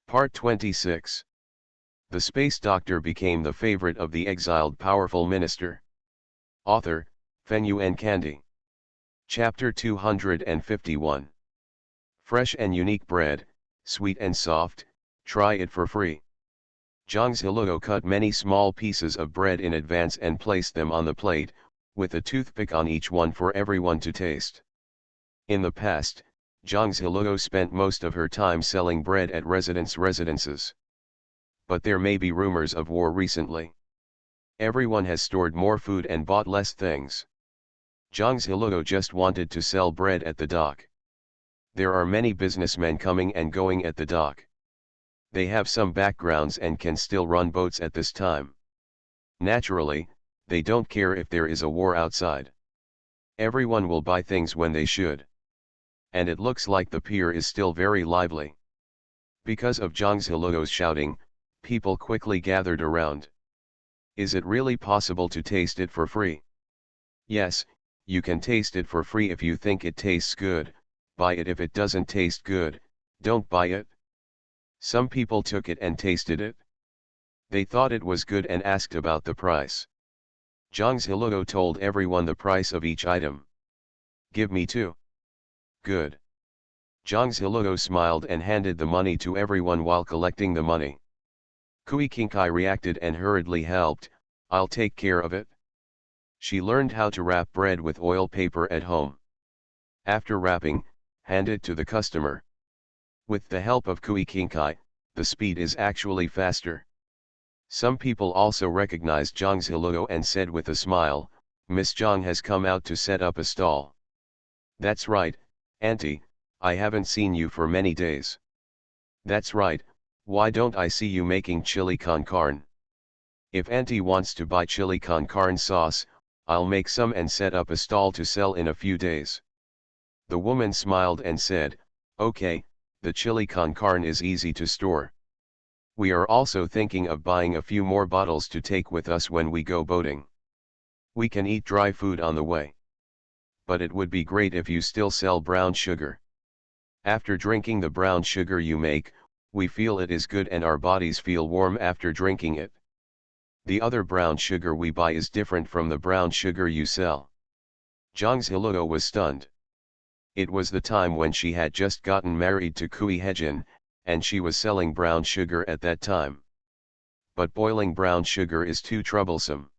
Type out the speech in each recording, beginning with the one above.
Part 26. The space doctor became the favorite of the exiled powerful minister. Author, Feng Yuan Candy. Chapter 251. Fresh and unique bread, sweet and soft, try it for free. Zhang Ziluo cut many small pieces of bread in advance and placed them on the plate, with a toothpick on each one for everyone to taste. In the past, Zhang Ziluo spent most of her time selling bread at residences. But there may be rumors of war recently. Everyone has stored more food and bought less things. Zhang Ziluo just wanted to sell bread at the dock. There are many businessmen coming and going at the dock. They have some backgrounds and can still run boats at this time. Naturally, they don't care if there is a war outside. Everyone will buy things when they should. And it looks like the pier is still very lively. Because of Zhang Ziluo's shouting, people quickly gathered around. Is it really possible to taste it for free? Yes, you can taste it for free if you think it tastes good. Buy it if it doesn't taste good, don't buy it. Some people took it and tasted it. They thought it was good and asked about the price. Zhang Ziluo told everyone the price of each item. Give me 2. Good. Zhang Ziluo smiled and handed the money to everyone while collecting the money. Kui Qingkai reacted and hurriedly helped. I'll take care of it. She learned how to wrap bread with oil paper at home. After wrapping, hand it to the customer. With the help of Kui Qingkai, the speed is actually faster. Some people also recognized Zhang Ziluo and said with a smile, Miss Zhang has come out to set up a stall. That's right, Auntie, I haven't seen you for many days. That's right, why don't I see you making chili con carne? If Auntie wants to buy chili con carne sauce, I'll make some and set up a stall to sell in a few days. The woman smiled and said, okay, the chili con carne is easy to store. We are also thinking of buying a few more bottles to take with us when we go boating. We can eat dry food on the way. But it would be great if you still sell brown sugar. After drinking the brown sugar you make, we feel it is good and our bodies feel warm after drinking it. The other brown sugar we buy is different from the brown sugar you sell. Zhang Ziluo was stunned. It was the time when she had just gotten married to Kui Hejin, and she was selling brown sugar at that time. But boiling brown sugar is too troublesome.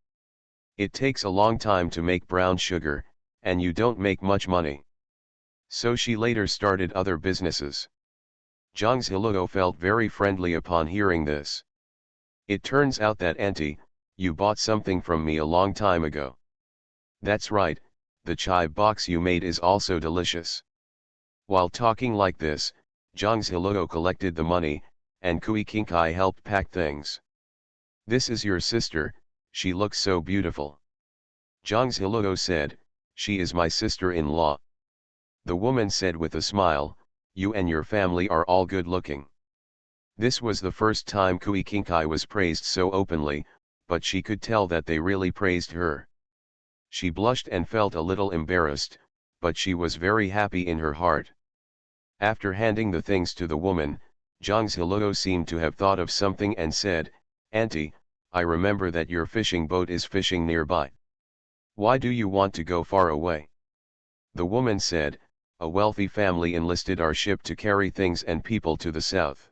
It takes a long time to make brown sugar, and you don't make much money. So she later started other businesses. Zhang Ziluo felt very friendly upon hearing this. It turns out that Auntie, you bought something from me a long time ago. That's right, the chai box you made is also delicious. While talking like this, Zhang Ziluo collected the money, and Kui Qingkai helped pack things. This is your sister, she looks so beautiful. Zhang Ziluo said, she is my sister-in-law. The woman said with a smile, you and your family are all good looking. This was the first time Kui Qingkai was praised so openly, but she could tell that they really praised her. She blushed and felt a little embarrassed, but she was very happy in her heart. After handing the things to the woman, Zhang Ziluo seemed to have thought of something and said, Auntie, I remember that your fishing boat is fishing nearby. Why do you want to go far away? The woman said, a wealthy family enlisted our ship to carry things and people to the south.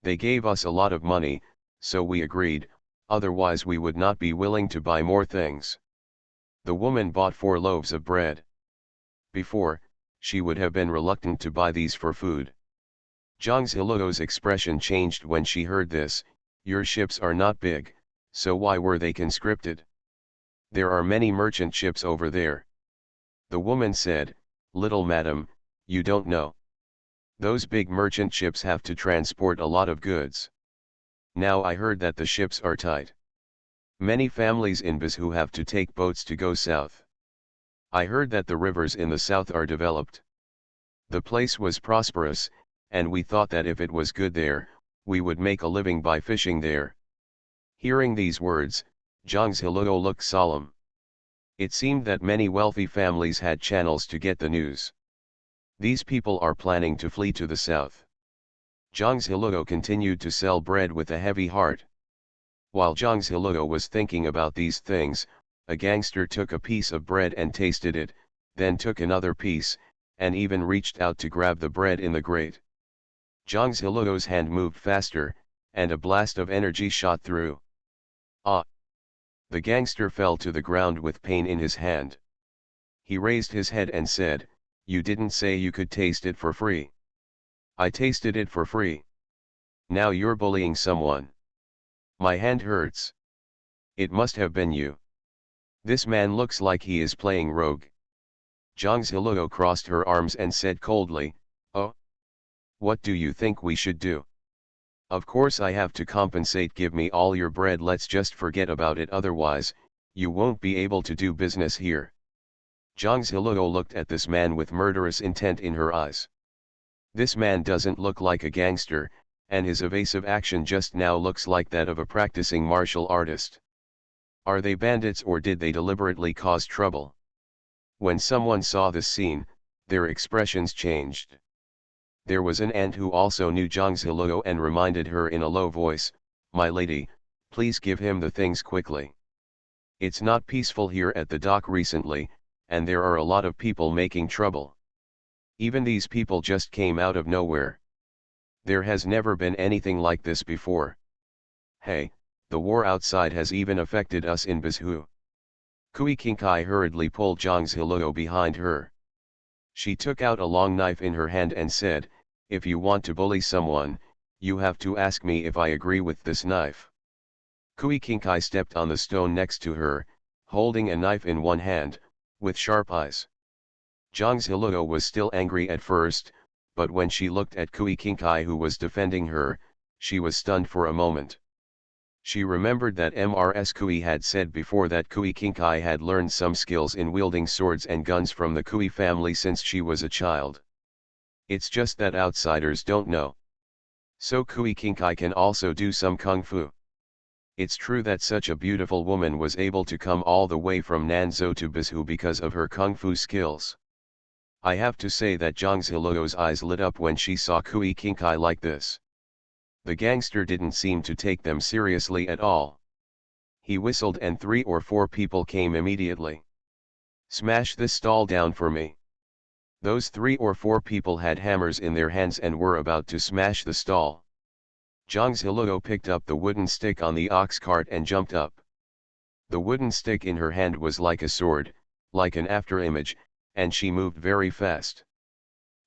They gave us a lot of money, so we agreed, otherwise we would not be willing to buy more things. The woman bought 4 loaves of bread. Before, she would have been reluctant to buy these for food. Zhang Ziluo's expression changed when she heard this, your ships are not big, so why were they conscripted? There are many merchant ships over there. The woman said, little madam, you don't know. Those big merchant ships have to transport a lot of goods. Now I heard that the ships are tight. Many families in Bizhu have to take boats to go south. I heard that the rivers in the south are developed. The place was prosperous, and we thought that if it was good there, we would make a living by fishing there. Hearing these words, Zhang Ziluo looked solemn. It seemed that many wealthy families had channels to get the news. These people are planning to flee to the south. Zhang Ziluo continued to sell bread with a heavy heart. While Zhang Ziluo was thinking about these things, a gangster took a piece of bread and tasted it, then took another piece, and even reached out to grab the bread in the grate. Zhang Ziluo's hand moved faster, and a blast of energy shot through. Ah! The gangster fell to the ground with pain in his hand. He raised his head and said, "You didn't say you could taste it for free." "I tasted it for free. Now you're bullying someone. My hand hurts." "It must have been you. This man looks like he is playing rogue." Zhang Ziluo crossed her arms and said coldly, "Oh? What do you think we should do? Of course I have to compensate. Give me all your bread. Let's just forget about it, otherwise, you won't be able to do business here." Zhang Ziluo looked at this man with murderous intent in her eyes. This man doesn't look like a gangster, and his evasive action just now looks like that of a practicing martial artist. Are they bandits or did they deliberately cause trouble? When someone saw this scene, their expressions changed. There was an ant who also knew Zhang Ziluo and reminded her in a low voice, "My lady, please give him the things quickly. It's not peaceful here at the dock recently, and there are a lot of people making trouble. Even these people just came out of nowhere. There has never been anything like this before. Hey, the war outside has even affected us in Bizhu." Kui Qingkai hurriedly pulled Zhang Ziluo behind her. She took out a long knife in her hand and said, "If you want to bully someone, you have to ask me if I agree with this knife." Kui Qingkai stepped on the stone next to her, holding a knife in one hand, with sharp eyes. Zhang Ziluo was still angry at first, but when she looked at Kui Qingkai who was defending her, she was stunned for a moment. She remembered that Mrs. Kui had said before that Kui Qingkai had learned some skills in wielding swords and guns from the Kui family since she was a child. It's just that outsiders don't know. So Kui Qingkai can also do some kung fu. It's true that such a beautiful woman was able to come all the way from Nanzhou to Bizhu because of her kung fu skills. I have to say that Zhang Ziluo's eyes lit up when she saw Kui Qingkai like this. The gangster didn't seem to take them seriously at all. He whistled and 3 or 4 people came immediately. "Smash this stall down for me." Those 3 or 4 people had hammers in their hands and were about to smash the stall. Zhang Ziluo picked up the wooden stick on the ox cart and jumped up. The wooden stick in her hand was like a sword, like an afterimage, and she moved very fast.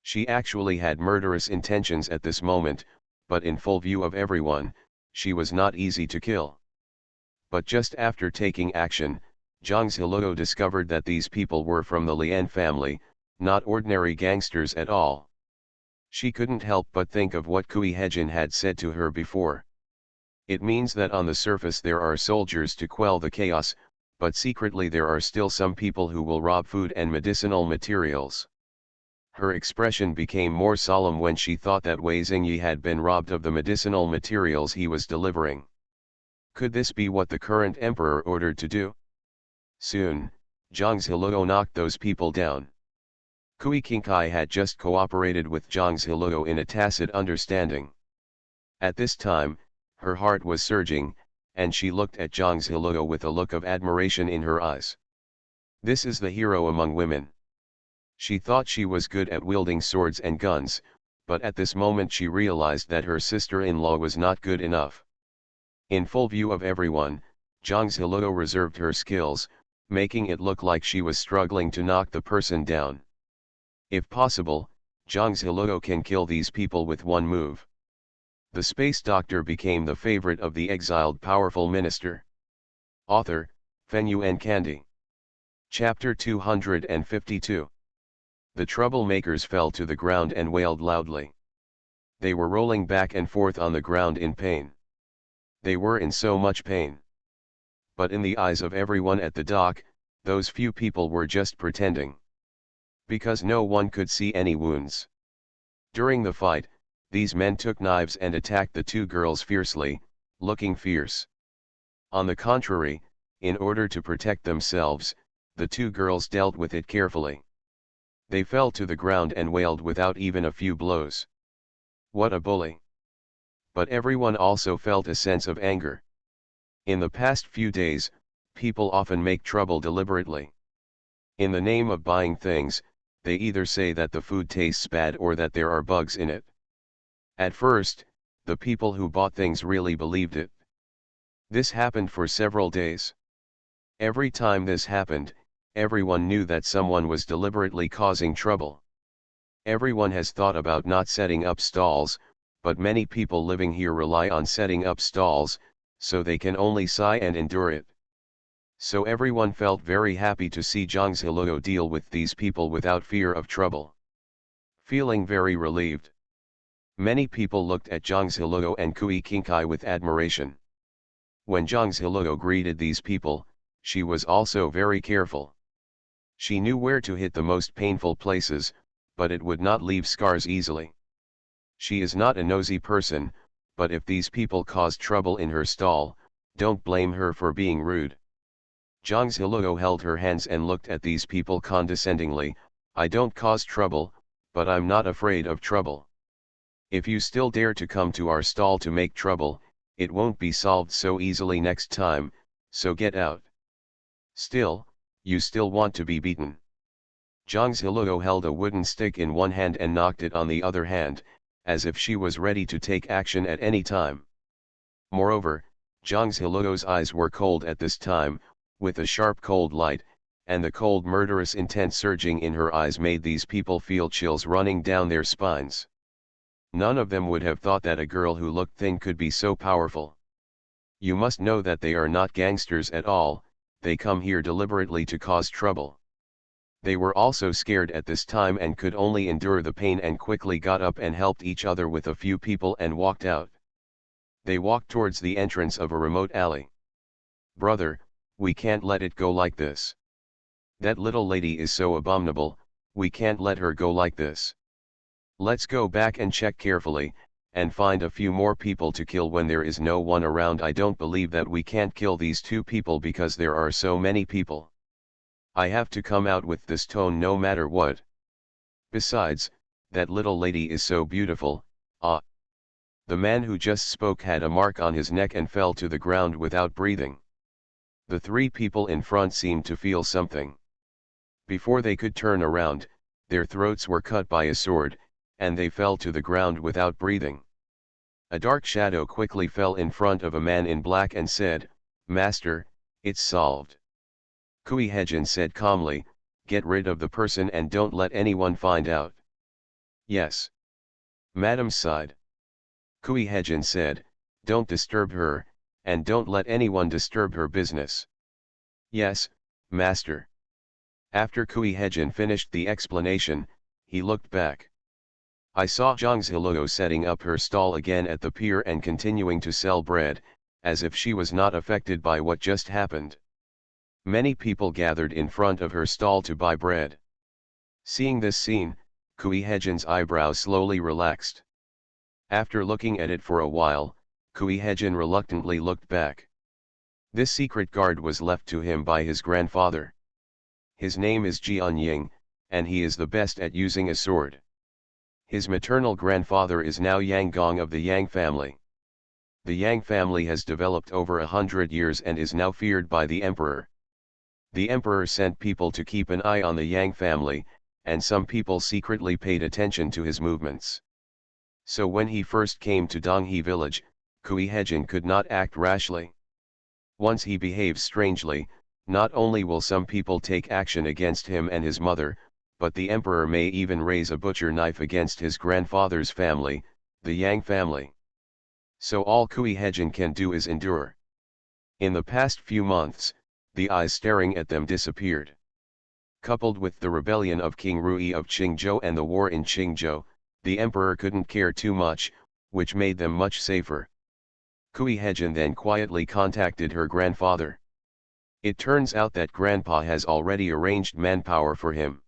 She actually had murderous intentions at this moment, but in full view of everyone, she was not easy to kill. But just after taking action, Zhang Ziluo discovered that these people were from the Lian family, not ordinary gangsters at all. She couldn't help but think of what Kui Hejin had said to her before. It means that on the surface there are soldiers to quell the chaos, but secretly there are still some people who will rob food and medicinal materials. Her expression became more solemn when she thought that Wei Xingyi had been robbed of the medicinal materials he was delivering. Could this be what the current emperor ordered to do? Soon, Zhang Ziluo knocked those people down. Kui Qingkai had just cooperated with Zhang Ziluo in a tacit understanding. At this time, her heart was surging, and she looked at Zhang Ziluo with a look of admiration in her eyes. This is the hero among women. She thought she was good at wielding swords and guns, but at this moment she realized that her sister-in-law was not good enough. In full view of everyone, Zhang Ziluo reserved her skills, making it look like she was struggling to knock the person down. If possible, Zhang Ziluo can kill these people with one move. The space doctor became the favorite of the exiled powerful minister. Author, Fenyuan Candy. Chapter 252. The troublemakers fell to the ground and wailed loudly. They were rolling back and forth on the ground in pain. They were in so much pain. But in the eyes of everyone at the dock, those few people were just pretending. Because no one could see any wounds. During the fight, these men took knives and attacked the 2 girls fiercely, looking fierce. On the contrary, in order to protect themselves, the 2 girls dealt with it carefully. They fell to the ground and wailed without even a few blows. What a bully! But everyone also felt a sense of anger. In the past few days, people often make trouble deliberately. In the name of buying things, they either say that the food tastes bad or that there are bugs in it. At first, the people who bought things really believed it. This happened for several days. Every time this happened, everyone knew that someone was deliberately causing trouble. Everyone has thought about not setting up stalls, but many people living here rely on setting up stalls, so they can only sigh and endure it. So everyone felt very happy to see Zhang Ziluo deal with these people without fear of trouble. Feeling very relieved, many people looked at Zhang Ziluo and Kui Qingkai with admiration. When Zhang Ziluo greeted these people, she was also very careful. She knew where to hit the most painful places, but it would not leave scars easily. She is not a nosy person, but if these people caused trouble in her stall, don't blame her for being rude. Zhang Ziluo held her hands and looked at these people condescendingly. I don't cause trouble, but I'm not afraid of trouble. If you still dare to come to our stall to make trouble, it won't be solved so easily next time, so get out. Still, you still want to be beaten. Zhang Ziluo held a wooden stick in one hand and knocked it on the other hand, as if she was ready to take action at any time. Moreover, Zhang Ziluo's eyes were cold at this time, with a sharp cold light, and the cold murderous intent surging in her eyes made these people feel chills running down their spines. None of them would have thought that a girl who looked thin could be so powerful. You must know that they are not gangsters at all, they come here deliberately to cause trouble. They were also scared at this time and could only endure the pain and quickly got up and helped each other with a few people and walked out. They walked towards the entrance of a remote alley. Brother, we can't let it go like this. That little lady is so abominable, we can't let her go like this. Let's go back and check carefully, and find a few more people to kill when there is no one around. I don't believe that we can't kill these two people because there are so many people. I have to come out with this tone no matter what. Besides, that little lady is so beautiful. Ah. The man who just spoke had a mark on his neck and fell to the ground without breathing. The three people in front seemed to feel something. Before they could turn around, their throats were cut by a sword, and they fell to the ground without breathing. A dark shadow quickly fell in front of a man in black and said, Master, it's solved. Kui Hejin said calmly, get rid of the person and don't let anyone find out. Yes. Madam sighed. Kui Hejin said, don't disturb her, and don't let anyone disturb her business. Yes, Master. After Kui Hejin finished the explanation, he looked back. I saw Zhang Ziluo setting up her stall again at the pier and continuing to sell bread, as if she was not affected by what just happened. Many people gathered in front of her stall to buy bread. Seeing this scene, Kui Hejin's eyebrows slowly relaxed. After looking at it for a while, Kui Hejin reluctantly looked back. This secret guard was left to him by his grandfather. His name is Jian Ying, and he is the best at using a sword. His maternal grandfather is now Yang Gong of the Yang family. The Yang family has developed over 100 years and is now feared by the emperor. The emperor sent people to keep an eye on the Yang family, and some people secretly paid attention to his movements. So when he first came to Donghe village, Kui Hejin could not act rashly. Once he behaves strangely, not only will some people take action against him and his mother, but the emperor may even raise a butcher knife against his grandfather's family, the Yang family. So all Kui Hejin can do is endure. In the past few months, the eyes staring at them disappeared. Coupled with the rebellion of King Rui of Qingzhou and the war in Qingzhou, the emperor couldn't care too much, which made them much safer. Kui Hejin then quietly contacted her grandfather. It turns out that grandpa has already arranged manpower for him.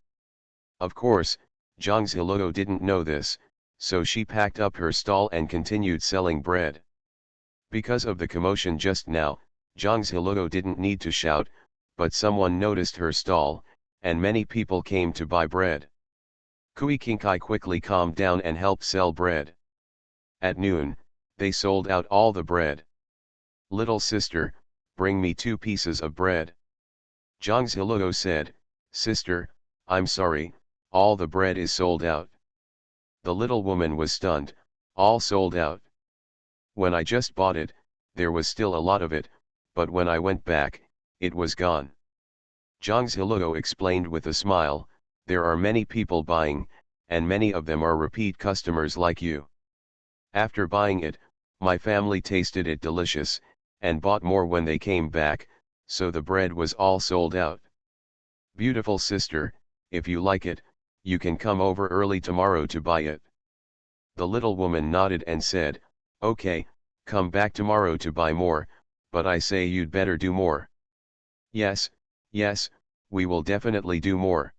Of course, Zhang Ziluo didn't know this, so she packed up her stall and continued selling bread. Because of the commotion just now, Zhang Ziluo didn't need to shout, but someone noticed her stall, and many people came to buy bread. Kui Qingkai quickly calmed down and helped sell bread. At noon, They sold out all the bread. Little sister, bring me 2 pieces of bread. Zhang Ziluo said, Sister, I'm sorry, all the bread is sold out. The little woman was stunned, all sold out. When I just bought it, there was still a lot of it, but when I went back, it was gone. Zhang Ziluo explained with a smile, there are many people buying, and many of them are repeat customers like you. After buying it, my family tasted it delicious, and bought more when they came back, so the bread was all sold out. Beautiful sister, if you like it, you can come over early tomorrow to buy it. The little woman nodded and said, Okay, come back tomorrow to buy more, but I say you'd better do more. Yes, yes, we will definitely do more.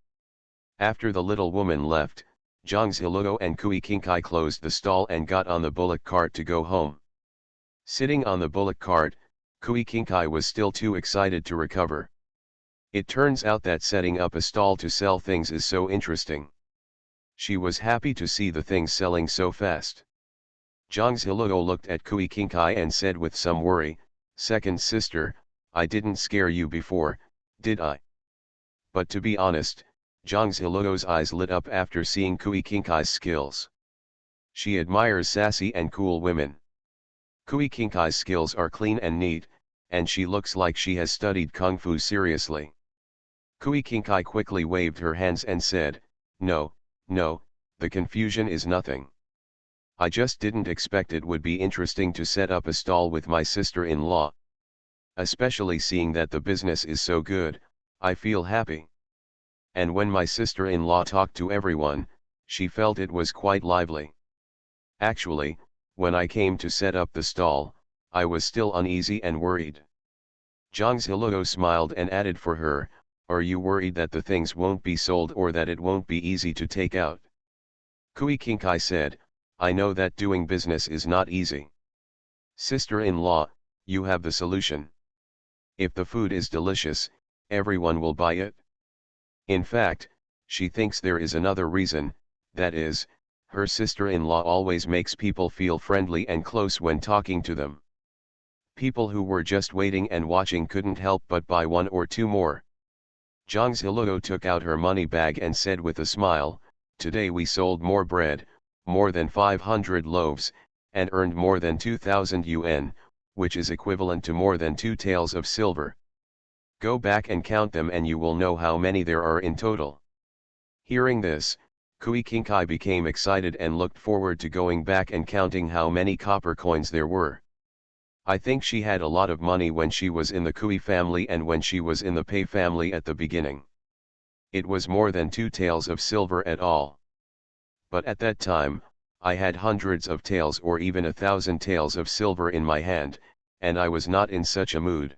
After the little woman left, Zhang Ziluo and Kui Qingkai closed the stall and got on the bullock cart to go home. Sitting on the bullock cart, Kui Qingkai was still too excited to recover. It turns out that setting up a stall to sell things is so interesting. She was happy to see the things selling so fast. Zhang Ziluo looked at Kui Qingkai and said with some worry, Second sister, I didn't scare you before, did I? But to be honest, Zhang Ziluo's eyes lit up after seeing Kui Qingkai's skills. She admires sassy and cool women. Kui Qingkai's skills are clean and neat, and she looks like she has studied Kung Fu seriously. Kui Qingkai quickly waved her hands and said, No, no, the confusion is nothing. I just didn't expect it would be interesting to set up a stall with my sister-in-law. Especially seeing that the business is so good, I feel happy. And when my sister-in-law talked to everyone, she felt it was quite lively. Actually, when I came to set up the stall, I was still uneasy and worried. Zhang Ziluo smiled and added for her, Are you worried that the things won't be sold or that it won't be easy to take out? Kui Qingkai said, I know that doing business is not easy. Sister-in-law, you have the solution. If the food is delicious, everyone will buy it. In fact, she thinks there is another reason, that is, her sister-in-law always makes people feel friendly and close when talking to them. People who were just waiting and watching couldn't help but buy 1 or 2 more. Zhang Ziluo took out her money bag and said with a smile, Today we sold more bread, more than 500 loaves, and earned more than 2,000 yuan, which is equivalent to more than 2 taels of silver. Go back and count them and you will know how many there are in total. Hearing this, Kui Qingkai became excited and looked forward to going back and counting how many copper coins there were. I think she had a lot of money when she was in the Kui family and when she was in the Pei family at the beginning. It was more than 2 taels of silver at all. But at that time, I had hundreds of taels or even 1,000 taels of silver in my hand, and I was not in such a mood.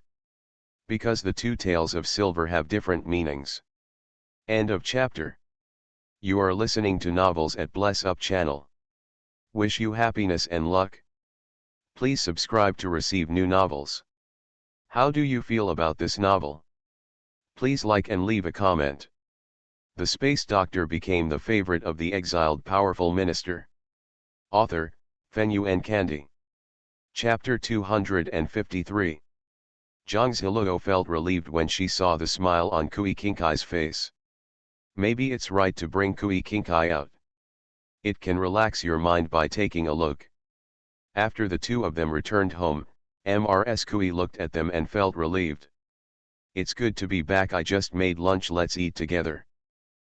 Because the 2 taels of silver have different meanings. End of chapter. You are listening to Novels at Bless Up channel. Wish you happiness and luck. Please subscribe to receive new novels. How do you feel about this novel? Please like and leave a comment. The Space Doctor became the favorite of the exiled powerful minister. Author, Fenyuan Candy. Chapter 253. Zhang Ziluo felt relieved when she saw the smile on Kui Qingkai's face. Maybe it's right to bring Kui Qingkai out. It can relax your mind by taking a look. After the 2 of them returned home, Mrs. Kui looked at them and felt relieved. It's good to be back, I just made lunch, let's eat together.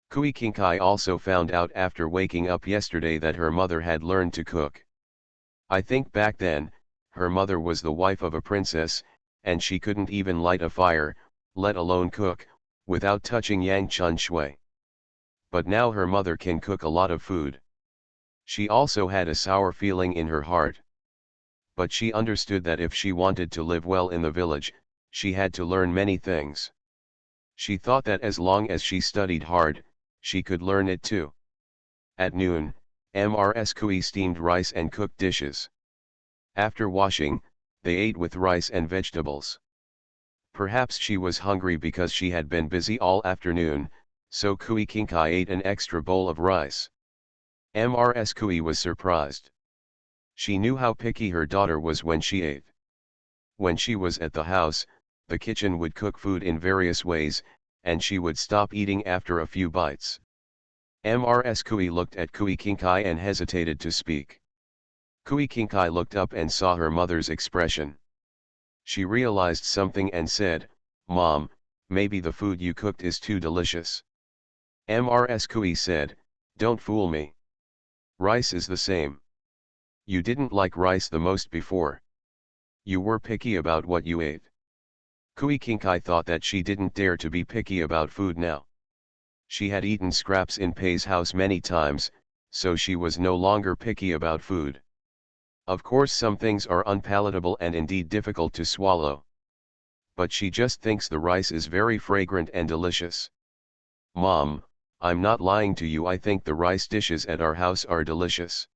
Kui Qingkai also found out after waking up yesterday that her mother had learned to cook. I think back then, her mother was the wife of a princess, and she couldn't even light a fire, let alone cook, without touching Yang Chun Shui. But now her mother can cook a lot of food. She also had a sour feeling in her heart. But she understood that if she wanted to live well in the village, she had to learn many things. She thought that as long as she studied hard, she could learn it too. At noon, Mrs. Kui steamed rice and cooked dishes. After washing, they ate with rice and vegetables. Perhaps she was hungry because she had been busy all afternoon, so Kui Qingkai ate an extra bowl of rice. Mrs. Kui was surprised. She knew how picky her daughter was when she ate. When she was at the house, the kitchen would cook food in various ways, and she would stop eating after a few bites. Ms. Kui looked at Kui Kinkai and hesitated to speak. Kui Kinkai looked up and saw her mother's expression. She realized something and said, "Mom, maybe the food you cooked is too delicious." Ms. Kui said, "Don't fool me. Rice is the same. You didn't like rice the most before. You were picky about what you ate." Kui Kinkai thought that she didn't dare to be picky about food now. She had eaten scraps in Pei's house many times, so she was no longer picky about food. Of course some things are unpalatable and indeed difficult to swallow. But she just thinks the rice is very fragrant and delicious. "Mom, I'm not lying to you, I think the rice dishes at our house are delicious.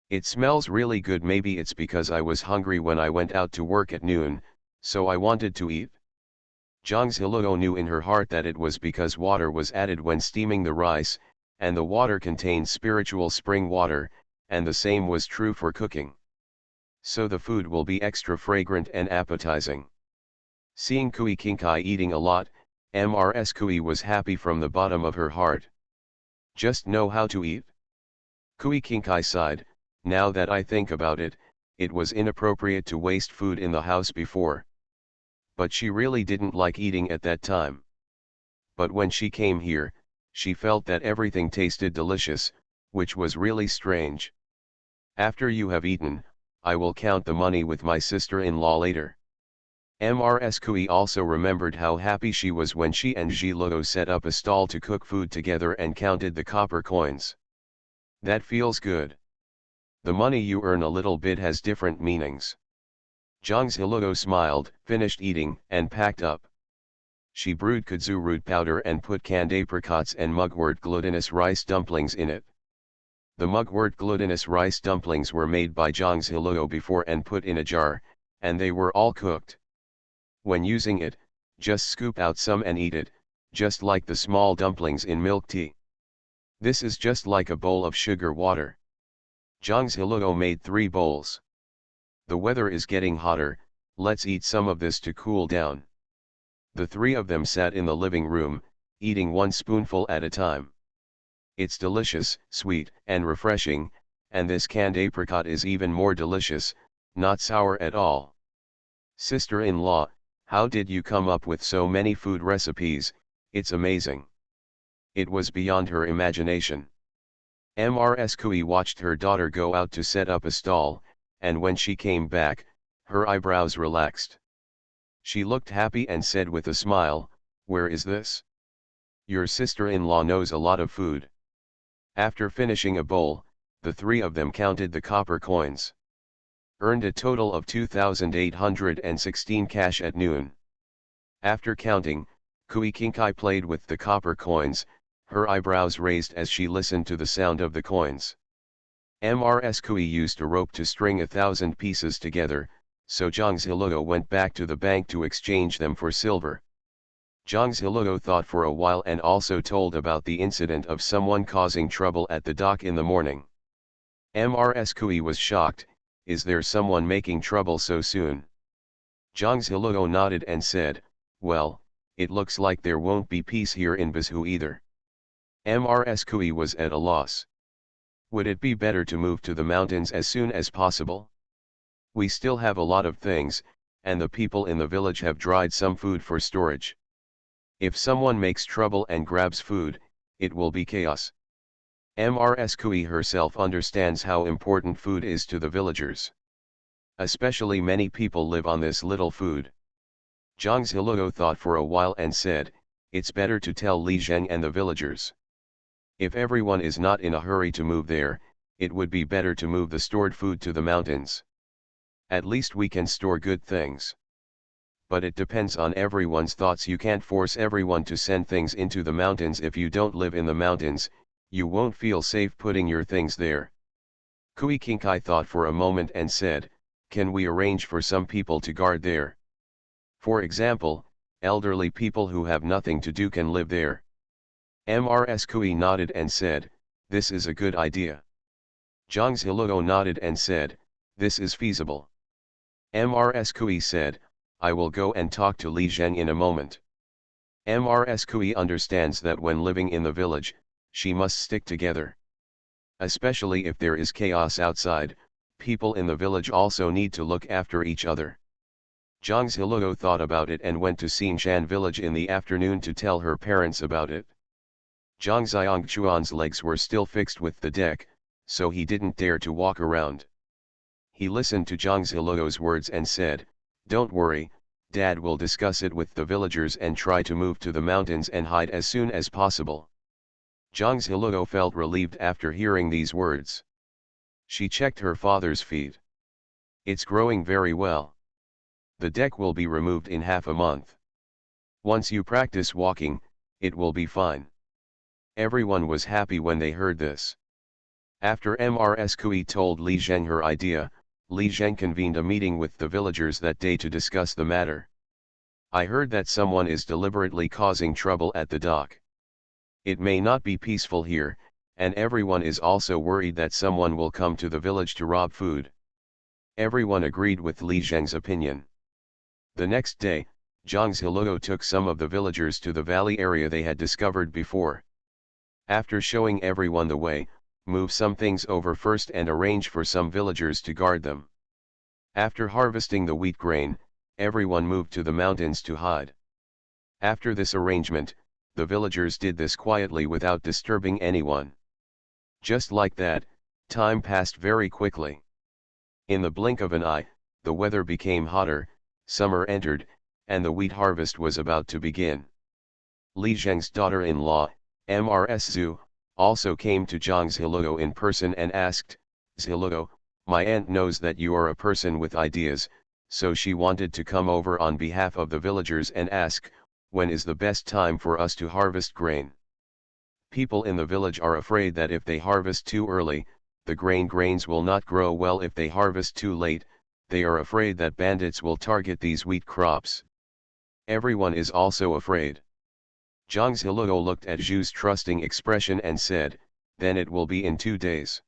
It smells really good, maybe it's because I was hungry when I went out to work at noon, so I wanted to eat." Zhang Ziluo knew in her heart that it was because water was added when steaming the rice, and the water contained spiritual spring water, and the same was true for cooking. So the food will be extra fragrant and appetizing. Seeing Kui Kinkai eating a lot, Ms. Kui was happy from the bottom of her heart. Just know how to eat? Kui Kinkai sighed, "Now that I think about it, it was inappropriate to waste food in the house before. But she really didn't like eating at that time. But when she came here, she felt that everything tasted delicious, which was really strange. After you have eaten, I will count the money with my sister-in-law later." Ms. Kui also remembered how happy she was when she and Ziluo set up a stall to cook food together and counted the copper coins. That feels good. The money you earn a little bit has different meanings. Zhang Ziluo smiled, finished eating, and packed up. She brewed kudzu root powder and put canned apricots and mugwort glutinous rice dumplings in it. The mugwort glutinous rice dumplings were made by Zhang Ziluo before and put in a jar, and they were all cooked. When using it, just scoop out some and eat it, just like the small dumplings in milk tea. This is just like a bowl of sugar water. Zhang Ziluo made 3 bowls. The weather is getting hotter, let's eat some of this to cool down. The 3 of them sat in the living room, eating 1 spoonful at a time. It's delicious, sweet, and refreshing, and this canned apricot is even more delicious, not sour at all. Sister-in-law, how did you come up with so many food recipes? It's amazing. It was beyond her imagination. Ms. Kui watched her daughter go out to set up a stall, and when she came back, her eyebrows relaxed. She looked happy and said with a smile, "Where is this? Your sister-in-law knows a lot of food." After finishing a bowl, the 3 of them counted the copper coins. Earned a total of 2,816 cash at noon. After counting, Kui Kinkai played with the copper coins, her eyebrows raised as she listened to the sound of the coins. Ms. Kui used a rope to string 1,000 pieces together, so Zhang Ziluo went back to the bank to exchange them for silver. Zhang Ziluo thought for a while and also told about the incident of someone causing trouble at the dock in the morning. Ms. Kui was shocked, "Is there someone making trouble so soon?" Zhang Ziluo nodded and said, "Well, it looks like there won't be peace here in Bazhu either." Ms. Kui was at a loss. Would it be better to move to the mountains as soon as possible? We still have a lot of things, and the people in the village have dried some food for storage. If someone makes trouble and grabs food, it will be chaos. Ms. Kui herself understands how important food is to the villagers. Especially many people live on this little food. Zhang Ziluo thought for a while and said, "It's better to tell Li Zheng and the villagers. If everyone is not in a hurry to move there, it would be better to move the stored food to the mountains. At least we can store good things. But it depends on everyone's thoughts. You can't force everyone to send things into the mountains. If you don't live in the mountains, you won't feel safe putting your things there." Kui Kinkai thought for a moment and said, "Can we arrange for some people to guard there? For example, elderly people who have nothing to do can live there." Ms. Kui nodded and said, "This is a good idea." Zhang Ziluo nodded and said, This is feasible. Mrs. Kui said, I will go and talk to Li Zheng in a moment. Mrs. Kui understands that when living in the village, she must stick together. Especially if there is chaos outside, people in the village also need to look after each other. Zhang Ziluo thought about it and went to Xinshan village in the afternoon to tell her parents about it. Zhang Xiangchuan's legs were still fixed with the deck, so he didn't dare to walk around. He listened to Zhang Ziluo's words and said, Don't worry, Dad will discuss it with the villagers and try to move to the mountains and hide as soon as possible. Zhang Ziluo felt relieved after hearing these words. She checked her father's feet. It's growing very well. The deck will be removed in half a month. Once you practice walking, it will be fine. Everyone was happy when they heard this. After Mrs. Kui told Li Zheng her idea, Li Zheng convened a meeting with the villagers that day to discuss the matter. I heard that someone is deliberately causing trouble at the dock. It may not be peaceful here, and everyone is also worried that someone will come to the village to rob food. Everyone agreed with Li Zheng's opinion. The next day, Zhang Ziluo took some of the villagers to the valley area they had discovered before. After showing everyone the way, move some things over first and arrange for some villagers to guard them. After harvesting the wheat grain, everyone moved to the mountains to hide. After this arrangement, the villagers did this quietly without disturbing anyone. Just like that, time passed very quickly. In the blink of an eye, the weather became hotter, summer entered, and the wheat harvest was about to begin. Li Zheng's daughter-in-law, Mrs. Zhu, also came to Zhang Ziluo in person and asked, Ziluo, my aunt knows that you are a person with ideas, so she wanted to come over on behalf of the villagers and ask, when is the best time for us to harvest grain? People in the village are afraid that if they harvest too early, the grains will not grow well. If they harvest too late, they are afraid that bandits will target these wheat crops. Everyone is also afraid. Zhang Ziluo looked at Zhu's trusting expression and said, then it will be in 2 days.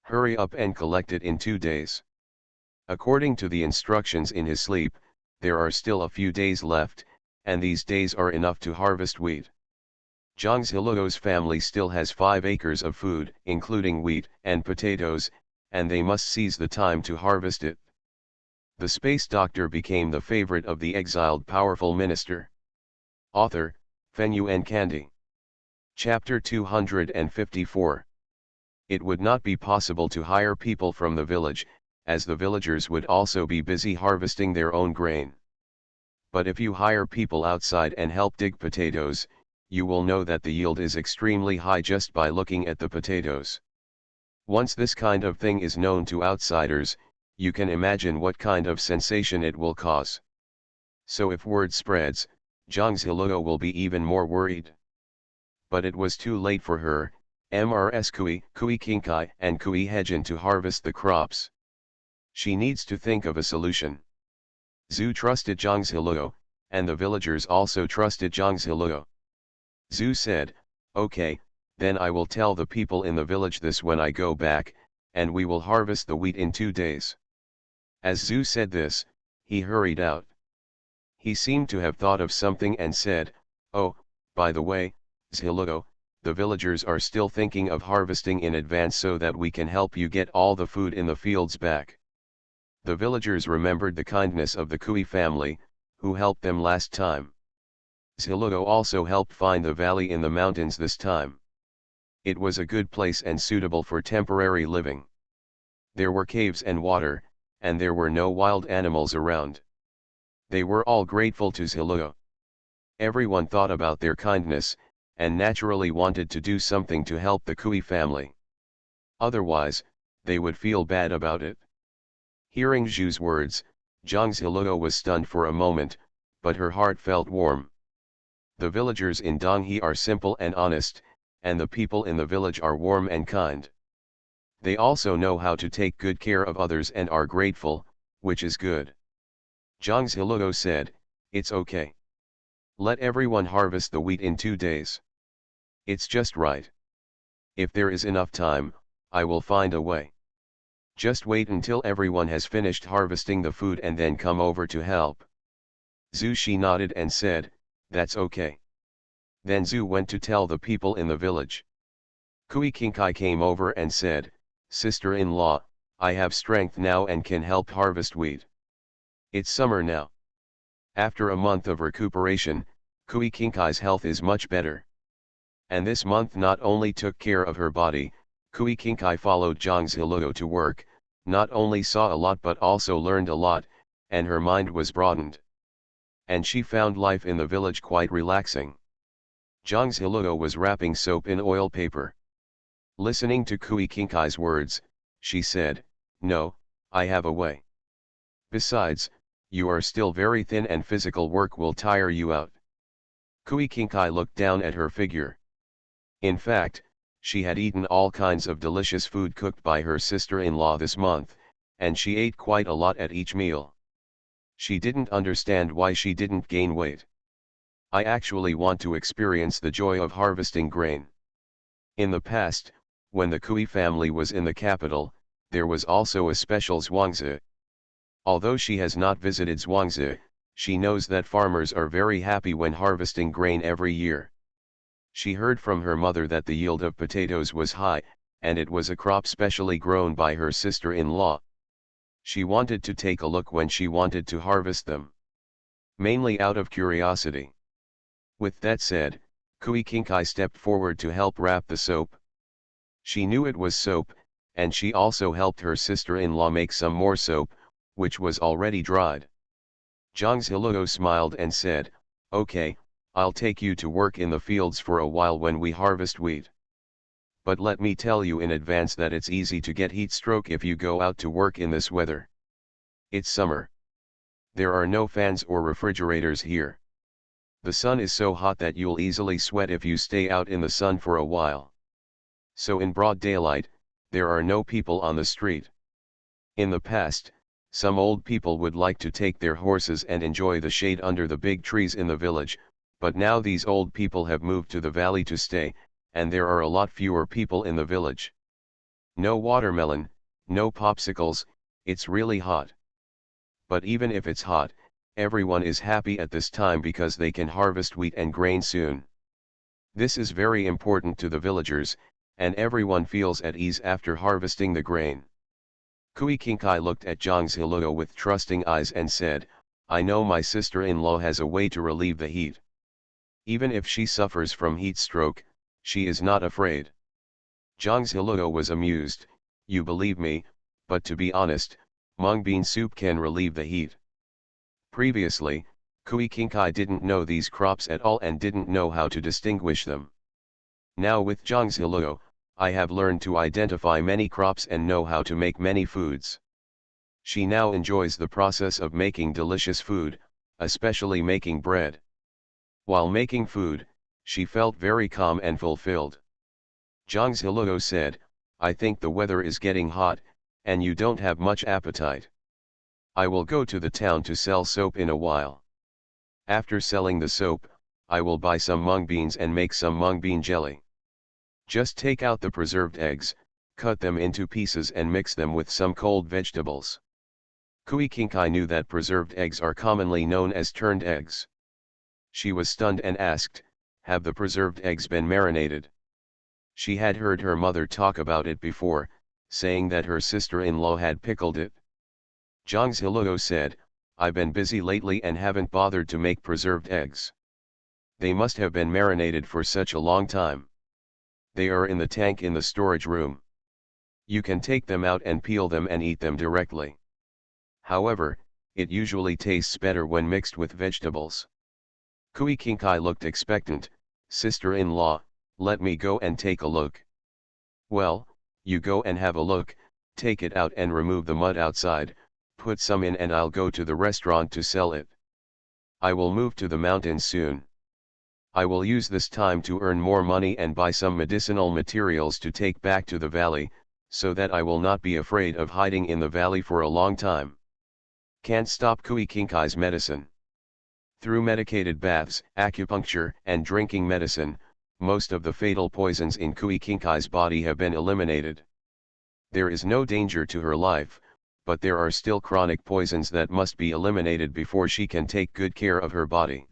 Hurry up and collect it in 2 days. According to the instructions in his sleep, there are still a few days left, and these days are enough to harvest wheat. Zhang Ziluo's family still has 5 acres of food, including wheat and potatoes, and they must seize the time to harvest it. The space doctor became the favorite of the exiled powerful minister. Author, Fenyuan Kandi. Chapter 254. It would not be possible to hire people from the village, as the villagers would also be busy harvesting their own grain. But if you hire people outside and help dig potatoes, you will know that the yield is extremely high just by looking at the potatoes. Once this kind of thing is known to outsiders, you can imagine what kind of sensation it will cause. So if word spreads, Zhang Ziluo will be even more worried. But it was too late for her, Mrs. Kui Qingkai and Kui Hejin to harvest the crops. She needs to think of a solution. Zhu trusted Zhang Ziluo, and the villagers also trusted Zhang Ziluo. Zhu said, okay, then I will tell the people in the village this when I go back, and we will harvest the wheat in 2 days. As Zhu said this, he hurried out. He seemed to have thought of something and said, oh, by the way, Ziluo, the villagers are still thinking of harvesting in advance so that we can help you get all the food in the fields back. The villagers remembered the kindness of the Kui family, who helped them last time. Ziluo also helped find the valley in the mountains this time. It was a good place and suitable for temporary living. There were caves and water, and there were no wild animals around. They were all grateful to Ziluo. Everyone thought about their kindness, and naturally wanted to do something to help the Kui family. Otherwise, they would feel bad about it. Hearing Zhu's words, Zhang Ziluo was stunned for a moment, but her heart felt warm. The villagers in Donghe are simple and honest, and the people in the village are warm and kind. They also know how to take good care of others and are grateful, which is good. Zhang Ziluo said, it's okay. Let everyone harvest the wheat in 2 days. It's just right. If there is enough time, I will find a way. Just wait until everyone has finished harvesting the food and then come over to help. Zhu Shi nodded and said, that's okay. Then Zhu went to tell the people in the village. Kui Kinkai came over and said, sister-in-law, I have strength now and can help harvest wheat. It's summer now. After a month of recuperation, Kui Kinkai's health is much better. And this month not only took care of her body, Kui Kinkai followed Zhang Ziluo to work, not only saw a lot but also learned a lot, and her mind was broadened. And she found life in the village quite relaxing. Zhang Ziluo was wrapping soap in oil paper. Listening to Kui Kinkai's words, she said, no, I have a way. Besides, you are still very thin and physical work will tire you out. Kui Kinkai looked down at her figure. In fact, she had eaten all kinds of delicious food cooked by her sister-in-law this month, and she ate quite a lot at each meal. She didn't understand why she didn't gain weight. I actually want to experience the joy of harvesting grain. In the past, when the Kui family was in the capital, there was also a special Zhuangzi. Although she has not visited Zhuangzi, she knows that farmers are very happy when harvesting grain every year. She heard from her mother that the yield of potatoes was high, and it was a crop specially grown by her sister-in-law. She wanted to take a look when she wanted to harvest them. Mainly out of curiosity. With that said, Kui Kinkai stepped forward to help wrap the soap. She knew it was soap, and she also helped her sister-in-law make some more soap, which was already dried. Zhang Ziluo smiled and said, okay, I'll take you to work in the fields for a while when we harvest wheat. But let me tell you in advance that it's easy to get heat stroke if you go out to work in this weather. It's summer. There are no fans or refrigerators here. The sun is so hot that you'll easily sweat if you stay out in the sun for a while. So in broad daylight, there are no people on the street. In the past, some old people would like to take their horses and enjoy the shade under the big trees in the village, but now these old people have moved to the valley to stay, and there are a lot fewer people in the village. No watermelon, no popsicles, it's really hot. But even if it's hot, everyone is happy at this time because they can harvest wheat and grain soon. This is very important to the villagers, and everyone feels at ease after harvesting the grain. Kui Kinkai looked at Zhang Ziluo with trusting eyes and said, I know my sister-in-law has a way to relieve the heat. Even if she suffers from heat stroke, she is not afraid. Zhang Ziluo was amused, you believe me, but to be honest, mung bean soup can relieve the heat. Previously, Kui Kinkai didn't know these crops at all and didn't know how to distinguish them. Now with Zhang Ziluo, I have learned to identify many crops and know how to make many foods. She now enjoys the process of making delicious food, especially making bread. While making food, she felt very calm and fulfilled. Zhang Ziluo said, I think the weather is getting hot, and you don't have much appetite. I will go to the town to sell soap in a while. After selling the soap, I will buy some mung beans and make some mung bean jelly. Just take out the preserved eggs, cut them into pieces and mix them with some cold vegetables. Kui Kinkai knew that preserved eggs are commonly known as turned eggs. She was stunned and asked, have the preserved eggs been marinated? She had heard her mother talk about it before, saying that her sister-in-law had pickled it. Zhang Ziluo said, I've been busy lately and haven't bothered to make preserved eggs. They must have been marinated for such a long time. They are in the tank in the storage room. You can take them out and peel them and eat them directly. However, it usually tastes better when mixed with vegetables. Kui Kinkai looked expectant, sister-in-law, let me go and take a look. Well, you go and have a look, take it out and remove the mud outside, put some in and I'll go to the restaurant to sell it. I will move to the mountains soon. I will use this time to earn more money and buy some medicinal materials to take back to the valley, so that I will not be afraid of hiding in the valley for a long time. Can't stop Kui Kinkai's medicine. Through medicated baths, acupuncture, and drinking medicine, most of the fatal poisons in Kui Kinkai's body have been eliminated. There is no danger to her life, but there are still chronic poisons that must be eliminated before she can take good care of her body.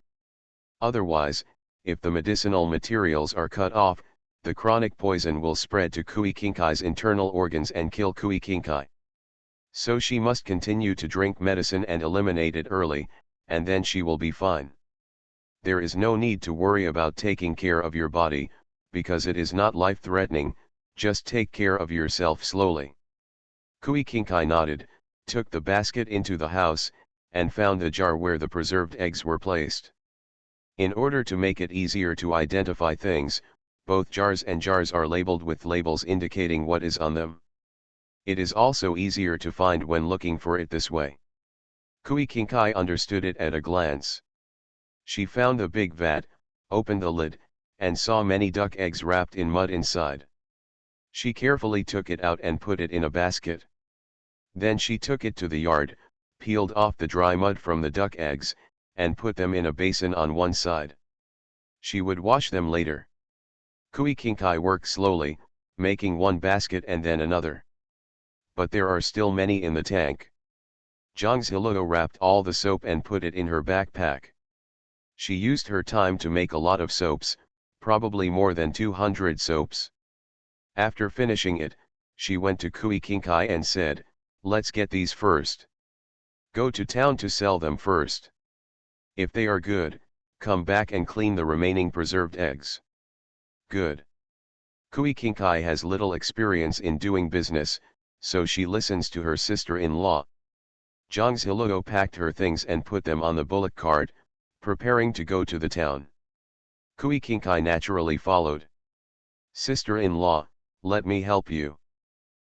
Otherwise, if the medicinal materials are cut off, the chronic poison will spread to Kui Kinkai's internal organs and kill Kui Kinkai. So she must continue to drink medicine and eliminate it early, and then she will be fine. There is no need to worry about taking care of your body, because it is not life-threatening, just take care of yourself slowly. Kui Kinkai nodded, took the basket into the house, and found the jar where the preserved eggs were placed. In order to make it easier to identify things, both jars and jars are labeled with labels indicating what is on them. It is also easier to find when looking for it this way. Kui Kinkai understood it at a glance. She found the big vat, opened the lid, and saw many duck eggs wrapped in mud inside. She carefully took it out and put it in a basket. Then she took it to the yard, peeled off the dry mud from the duck eggs, and put them in a basin on one side. She would wash them later. Kui Kinkai worked slowly, making one basket and then another. But there are still many in the tank. Zhang Ziluo wrapped all the soap and put it in her backpack. She used her time to make a lot of soaps, probably more than 200 soaps. After finishing it, she went to Kui Kinkai and said, "Let's get these first. Go to town to sell them first. If they are good, come back and clean the remaining preserved eggs." Good. Kui Kinkai has little experience in doing business, so she listens to her sister-in-law. Zhang Ziluo packed her things and put them on the bullock cart, preparing to go to the town. Kui Kinkai naturally followed. "Sister-in-law, let me help you."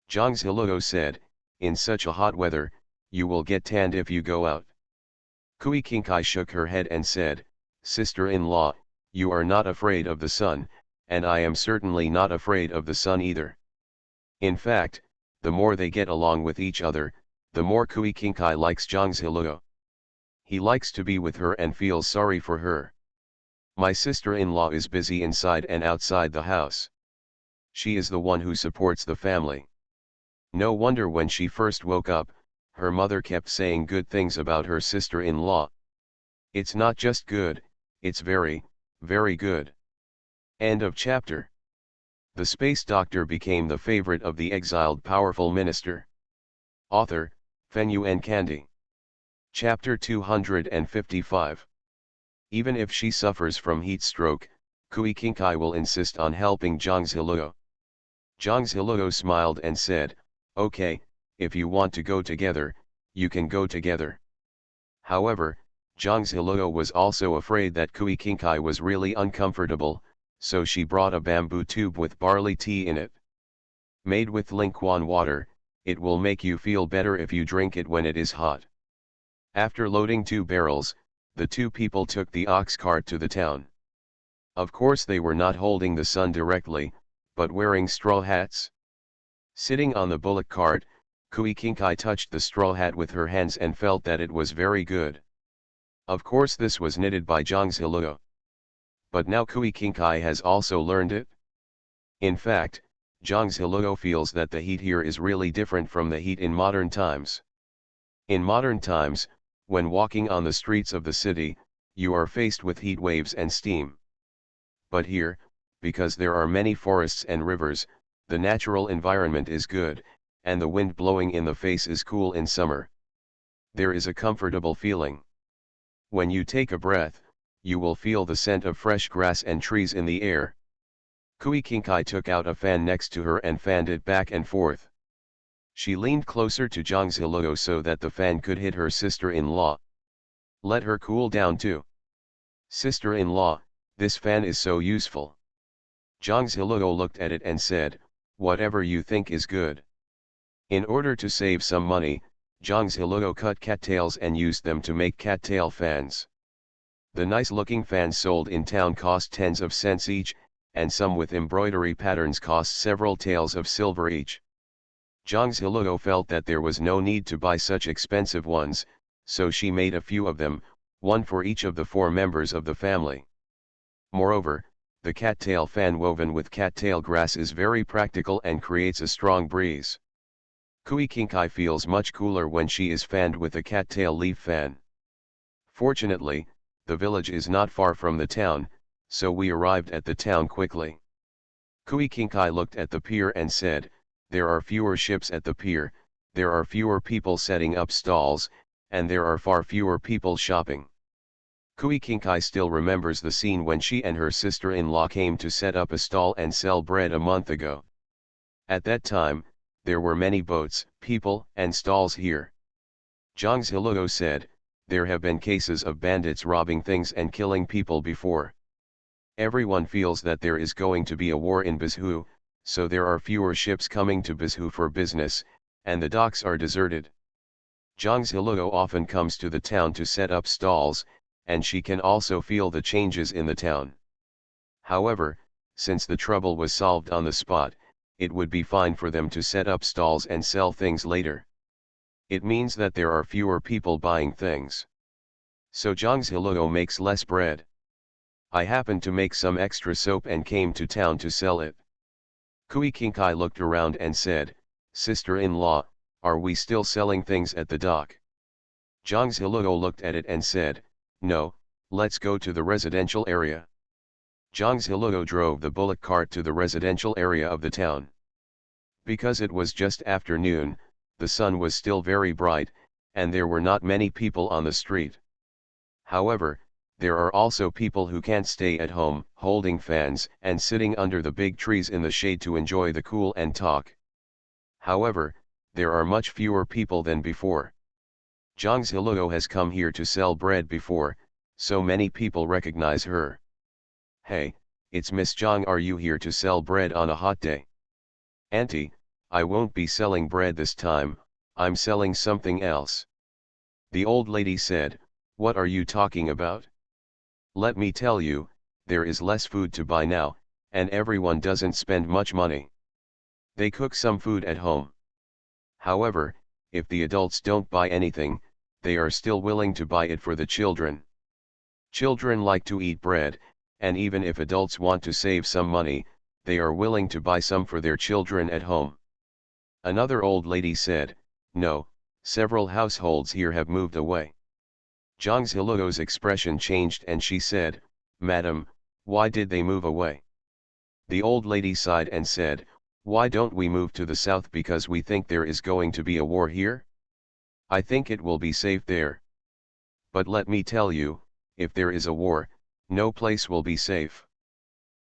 Zhang Ziluo said, "In such a hot weather, you will get tanned if you go out." Kui Kinkai shook her head and said, "Sister-in-law, you are not afraid of the sun, and I am certainly not afraid of the sun either." In fact, the more they get along with each other, the more Kui Kinkai likes Zhang Ziluo. He likes to be with her and feels sorry for her. "My sister-in-law is busy inside and outside the house. She is the one who supports the family. No wonder when she first woke up, her mother kept saying good things about her sister-in-law. It's not just good, it's very, very good." End of chapter. The space doctor became the favorite of the exiled powerful minister. Author, Fenyuan Candy. Chapter 255. Even if she suffers from heat stroke, Kui Kinkai will insist on helping Zhang Ziluo. Zhang Ziluo smiled and said, "Okay, if you want to go together, you can go together." However, Zhang Ziluo was also afraid that Kui Kinkai was really uncomfortable, so she brought a bamboo tube with barley tea in it. Made with Lingquan water, it will make you feel better if you drink it when it is hot. After loading 2 barrels, the 2 people took the ox cart to the town. Of course they were not holding the sun directly, but wearing straw hats. Sitting on the bullock cart, Kui Kinkai touched the straw hat with her hands and felt that it was very good. Of course this was knitted by Zhang Ziluo. But now Kui Kinkai has also learned it. In fact, Zhang Ziluo feels that the heat here is really different from the heat in modern times. In modern times, when walking on the streets of the city, you are faced with heat waves and steam. But here, because there are many forests and rivers, the natural environment is good, and the wind blowing in the face is cool in summer. There is a comfortable feeling. When you take a breath, you will feel the scent of fresh grass and trees in the air. Kui Kinkai took out a fan next to her and fanned it back and forth. She leaned closer to Zhang Ziluo so that the fan could hit her sister-in-law. Let her cool down too. "Sister-in-law, this fan is so useful." Zhang Ziluo looked at it and said, "Whatever you think is good." In order to save some money, Zhang Ziluo cut cattails and used them to make cattail fans. The nice-looking fans sold in town cost tens of cents each, and some with embroidery patterns cost several taels of silver each. Zhang Ziluo felt that there was no need to buy such expensive ones, so she made a few of them, one for each of the 4 members of the family. Moreover, the cattail fan woven with cattail grass is very practical and creates a strong breeze. Kui Kinkai feels much cooler when she is fanned with a cattail leaf fan. Fortunately, the village is not far from the town, so we arrived at the town quickly. Kui Kinkai looked at the pier and said, "There are fewer ships at the pier, there are fewer people setting up stalls, and there are far fewer people shopping." Kui Kinkai still remembers the scene when she and her sister-in-law came to set up a stall and sell bread a month ago. At that time, there were many boats, people, and stalls here. Zhang Ziluo said, "There have been cases of bandits robbing things and killing people before. Everyone feels that there is going to be a war in Bizhu, so there are fewer ships coming to Bizhu for business, and the docks are deserted." Zhang Ziluo often comes to the town to set up stalls, and she can also feel the changes in the town. However, since the trouble was solved on the spot, it would be fine for them to set up stalls and sell things later. It means that there are fewer people buying things. So Zhang Ziluo makes less bread. "I happened to make some extra soap and came to town to sell it." Kui Kinkai looked around and said, "Sister-in-law, are we still selling things at the dock?" Zhang Ziluo looked at it and said, "No, let's go to the residential area." Zhang Ziluo drove the bullock cart to the residential area of the town. Because it was just afternoon, the sun was still very bright, and there were not many people on the street. However, there are also people who can't stay at home, holding fans and sitting under the big trees in the shade to enjoy the cool and talk. However, there are much fewer people than before. Zhang Ziluo has come here to sell bread before, so many people recognize her. "Hey, it's Miss Zhang, are you here to sell bread on a hot day?" "Auntie, I won't be selling bread this time, I'm selling something else." The old lady said, "What are you talking about?" "Let me tell you, there is less food to buy now, and everyone doesn't spend much money. They cook some food at home. However, if the adults don't buy anything, they are still willing to buy it for the children. Children like to eat bread, and even if adults want to save some money, they are willing to buy some for their children at home." Another old lady said, "No, several households here have moved away." Zhang Ziluo's expression changed and she said, "Madam, why did they move away?" The old lady sighed and said, "Why don't we move to the south because we think there is going to be a war here? I think it will be safe there. But let me tell you, if there is a war, no place will be safe.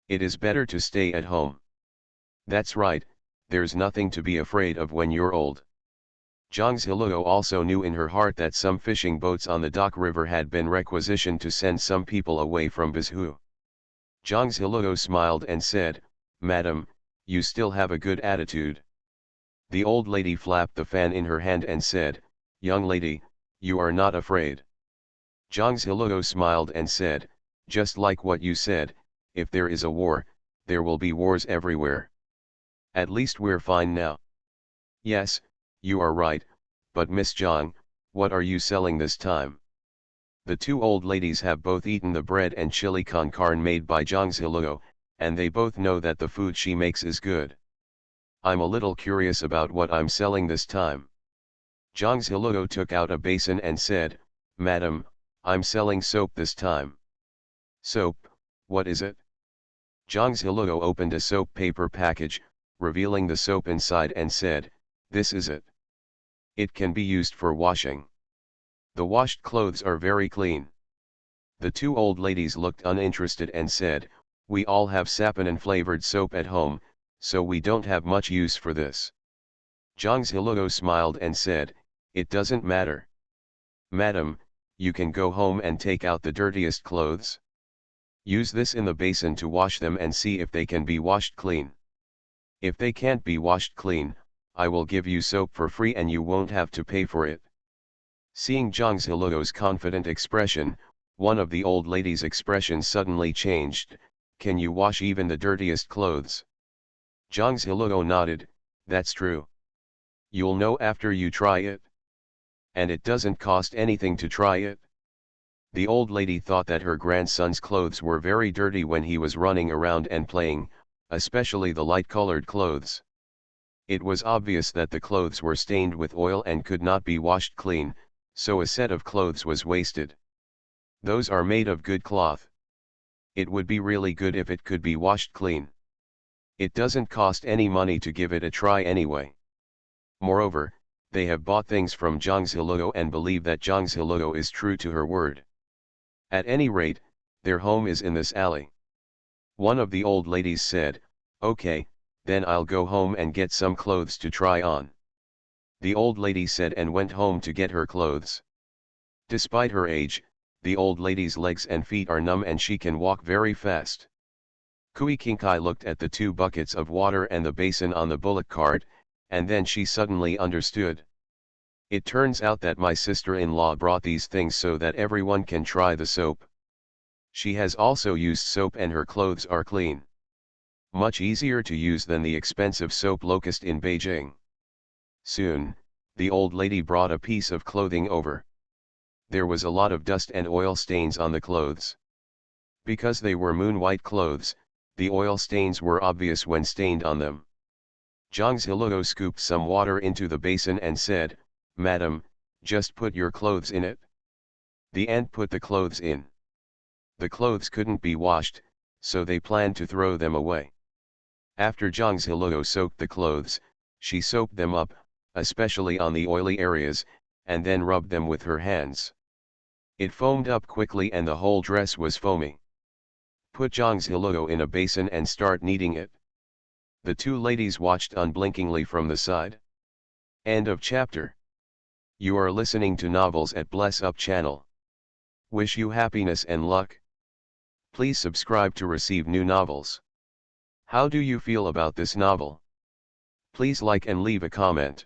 It is better to stay at home." "That's right, there's nothing to be afraid of when you're old." Zhang Ziluo also knew in her heart that some fishing boats on the dock river had been requisitioned to send some people away from Bizhu. Zhang Ziluo smiled and said, "Madam, you still have a good attitude." The old lady flapped the fan in her hand and said, "Young lady, you are not afraid." Zhang Ziluo smiled and said, "Just like what you said, if there is a war, there will be wars everywhere. At least we're fine now." "Yes, you are right, but Miss Zhang, what are you selling this time?" The two old ladies have both eaten the bread and chili con carne made by Zhang Ziluo, and they both know that the food she makes is good. "I'm a little curious about what I'm selling this time." Zhang Ziluo took out a basin and said, "Madam, I'm selling soap this time." "Soap, what is it?" Zhang Ziluo opened a soap paper package, revealing the soap inside and said, "This is it. It can be used for washing. The washed clothes are very clean." The two old ladies looked uninterested and said, "We all have saponin flavored soap at home, so we don't have much use for this." Zhang Ziluo smiled and said, "It doesn't matter. Madam, you can go home and take out the dirtiest clothes. Use this in the basin to wash them and see if they can be washed clean. If they can't be washed clean, I will give you soap for free and you won't have to pay for it." Seeing Zhang Ziluo's confident expression, one of the old ladies' expressions suddenly changed. "Can you wash even the dirtiest clothes?" Zhang Ziluo nodded, "That's true. You'll know after you try it. And it doesn't cost anything to try it." The old lady thought that her grandson's clothes were very dirty when he was running around and playing, especially the light-colored clothes. It was obvious that the clothes were stained with oil and could not be washed clean, so a set of clothes was wasted. Those are made of good cloth. It would be really good if it could be washed clean. It doesn't cost any money to give it a try anyway. Moreover, they have bought things from Zhangziluo and believe that Zhangziluo is true to her word. At any rate, their home is in this alley. One of the old ladies said, "Okay, then I'll go home and get some clothes to try on." The old lady said and went home to get her clothes. Despite her age, the old lady's legs and feet are numb and she can walk very fast. Kui Kinkai looked at the 2 buckets of water and the basin on the bullock cart, and then she suddenly understood. It turns out that my sister-in-law brought these things so that everyone can try the soap. She has also used soap and her clothes are clean. Much easier to use than the expensive soap Locust in Beijing. Soon, the old lady brought a piece of clothing over. There was a lot of dust and oil stains on the clothes. Because they were moon-white clothes, the oil stains were obvious when stained on them. Zhangziluo scooped some water into the basin and said, "Madam, just put your clothes in it." The aunt put the clothes in. The clothes couldn't be washed, so they planned to throw them away. After Zhangziluo soaked the clothes, she soaped them up, especially on the oily areas, and then rubbed them with her hands. It foamed up quickly and the whole dress was foamy. Put Zhangziluo in a basin and start kneading it. The 2 ladies watched unblinkingly from the side. End of chapter. You are listening to Novels at Bless Up channel. Wish you happiness and luck. Please subscribe to receive new novels. How do you feel about this novel? Please like and leave a comment.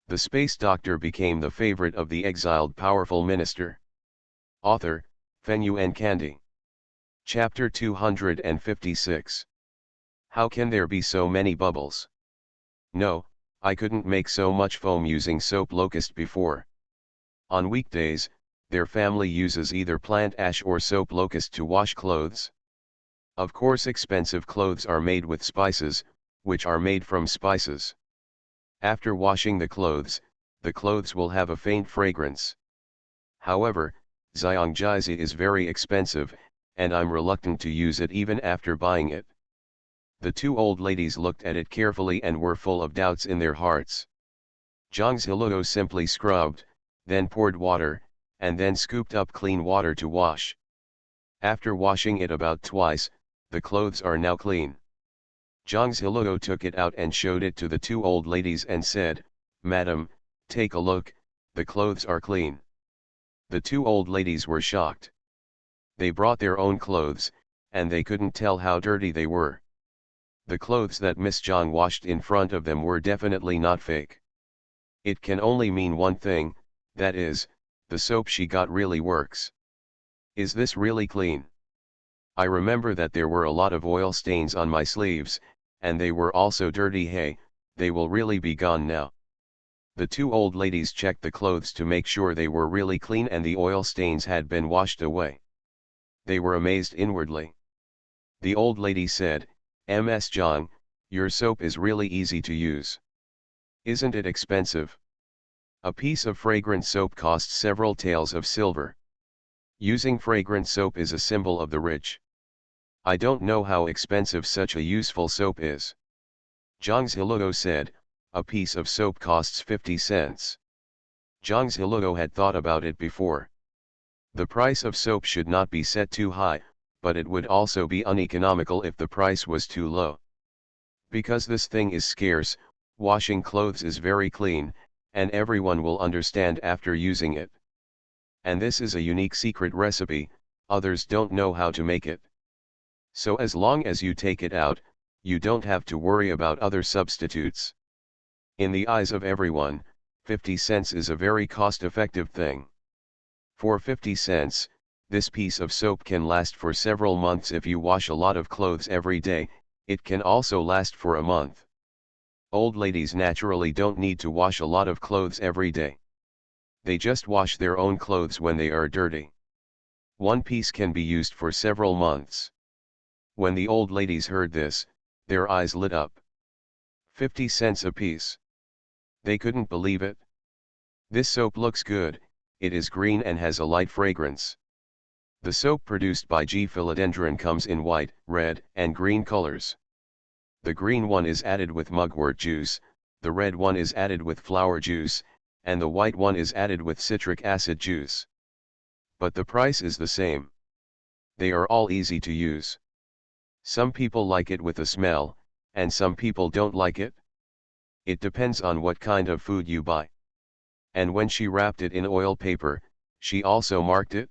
The space doctor became the favorite of the exiled powerful minister. Author, Fenyuan Candy. Chapter 256. How can there be so many bubbles? No, I couldn't make so much foam using soap Locust before. On weekdays, their family uses either plant ash or soap Locust to wash clothes. Of course, expensive clothes are made with spices, which are made from spices. After washing the clothes will have a faint fragrance. However, Xiangjizi is very expensive, and I'm reluctant to use it even after buying it. The 2 old ladies looked at it carefully and were full of doubts in their hearts. Zhangziluo simply scrubbed, then poured water, and then scooped up clean water to wash. After washing it about twice, the clothes are now clean. Zhangziluo took it out and showed it to the 2 old ladies and said, "Madam, take a look, the clothes are clean." The 2 old ladies were shocked. They brought their own clothes, and they couldn't tell how dirty they were. The clothes that Miss Zhang washed in front of them were definitely not fake. It can only mean one thing, that is, the soap she got really works. Is this really clean? I remember that there were a lot of oil stains on my sleeves, and they were also dirty. Hey, they will really be gone now. The 2 old ladies checked the clothes to make sure they were really clean and the oil stains had been washed away. They were amazed inwardly. The old lady said, "Ms. Zhang, your soap is really easy to use. Isn't it expensive? A piece of fragrant soap costs several taels of silver. Using fragrant soap is a symbol of the rich. I don't know how expensive such a useful soap is." Zhangziluo said, "A piece of soap costs 50 cents. Zhangziluo had thought about it before. The price of soap should not be set too high, but it would also be uneconomical if the price was too low. Because this thing is scarce, washing clothes is very clean, and everyone will understand after using it. And this is a unique secret recipe, others don't know how to make it. So as long as you take it out, you don't have to worry about other substitutes. In the eyes of everyone, 50 cents is a very cost-effective thing. For 50 cents, this piece of soap can last for several months. If you wash a lot of clothes every day, it can also last for a month. Old ladies naturally don't need to wash a lot of clothes every day. They just wash their own clothes when they are dirty. One piece can be used for several months. When the old ladies heard this, their eyes lit up. 50 cents a piece. They couldn't believe it. This soap looks good, it is green and has a light fragrance. The soap produced by G. philodendron comes in white, red, and green colors. The green one is added with mugwort juice, the red one is added with flower juice, and the white one is added with citric acid juice. But the price is the same. They are all easy to use. Some people like it with the smell, and some people don't like it. It depends on what kind of food you buy. And when she wrapped it in oil paper, she also marked it?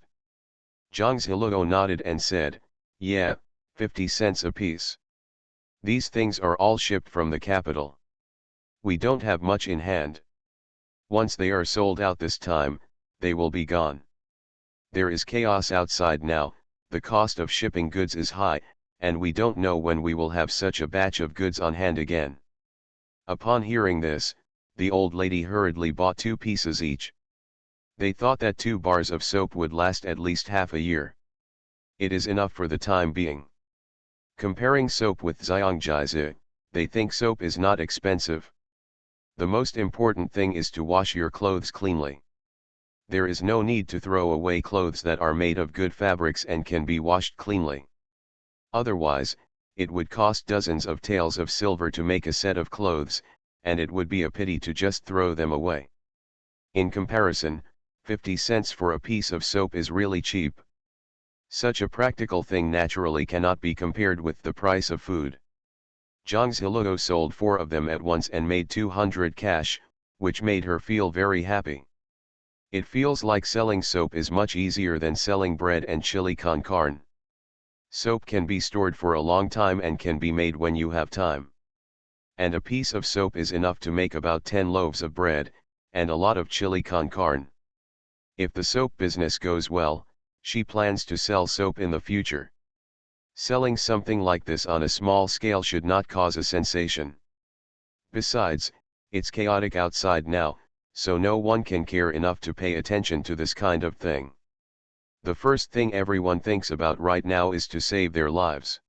Zhang Ziluo nodded and said, yeah, 50 cents a piece. These things are all shipped from the capital. We don't have much in hand. Once they are sold out this time, they will be gone. There is chaos outside now, the cost of shipping goods is high, and we don't know when we will have such a batch of goods on hand again. Upon hearing this, the old lady hurriedly bought 2 pieces each. They thought that 2 bars of soap would last at least half a year. It is enough for the time being. Comparing soap with Xiangjizi, they think soap is not expensive. The most important thing is to wash your clothes cleanly. There is no need to throw away clothes that are made of good fabrics and can be washed cleanly. Otherwise, it would cost dozens of taels of silver to make a set of clothes, and it would be a pity to just throw them away. In comparison, 50 cents for a piece of soap is really cheap. Such a practical thing naturally cannot be compared with the price of food. Zhang Ziluo sold 4 of them at once and made 200 cash, which made her feel very happy. It feels like selling soap is much easier than selling bread and chili con carne. Soap can be stored for a long time and can be made when you have time. And a piece of soap is enough to make about 10 loaves of bread, and a lot of chili con carne. If the soap business goes well, she plans to sell soap in the future. Selling something like this on a small scale should not cause a sensation. Besides, it's chaotic outside now, so no one can care enough to pay attention to this kind of thing. The first thing everyone thinks about right now is to save their lives.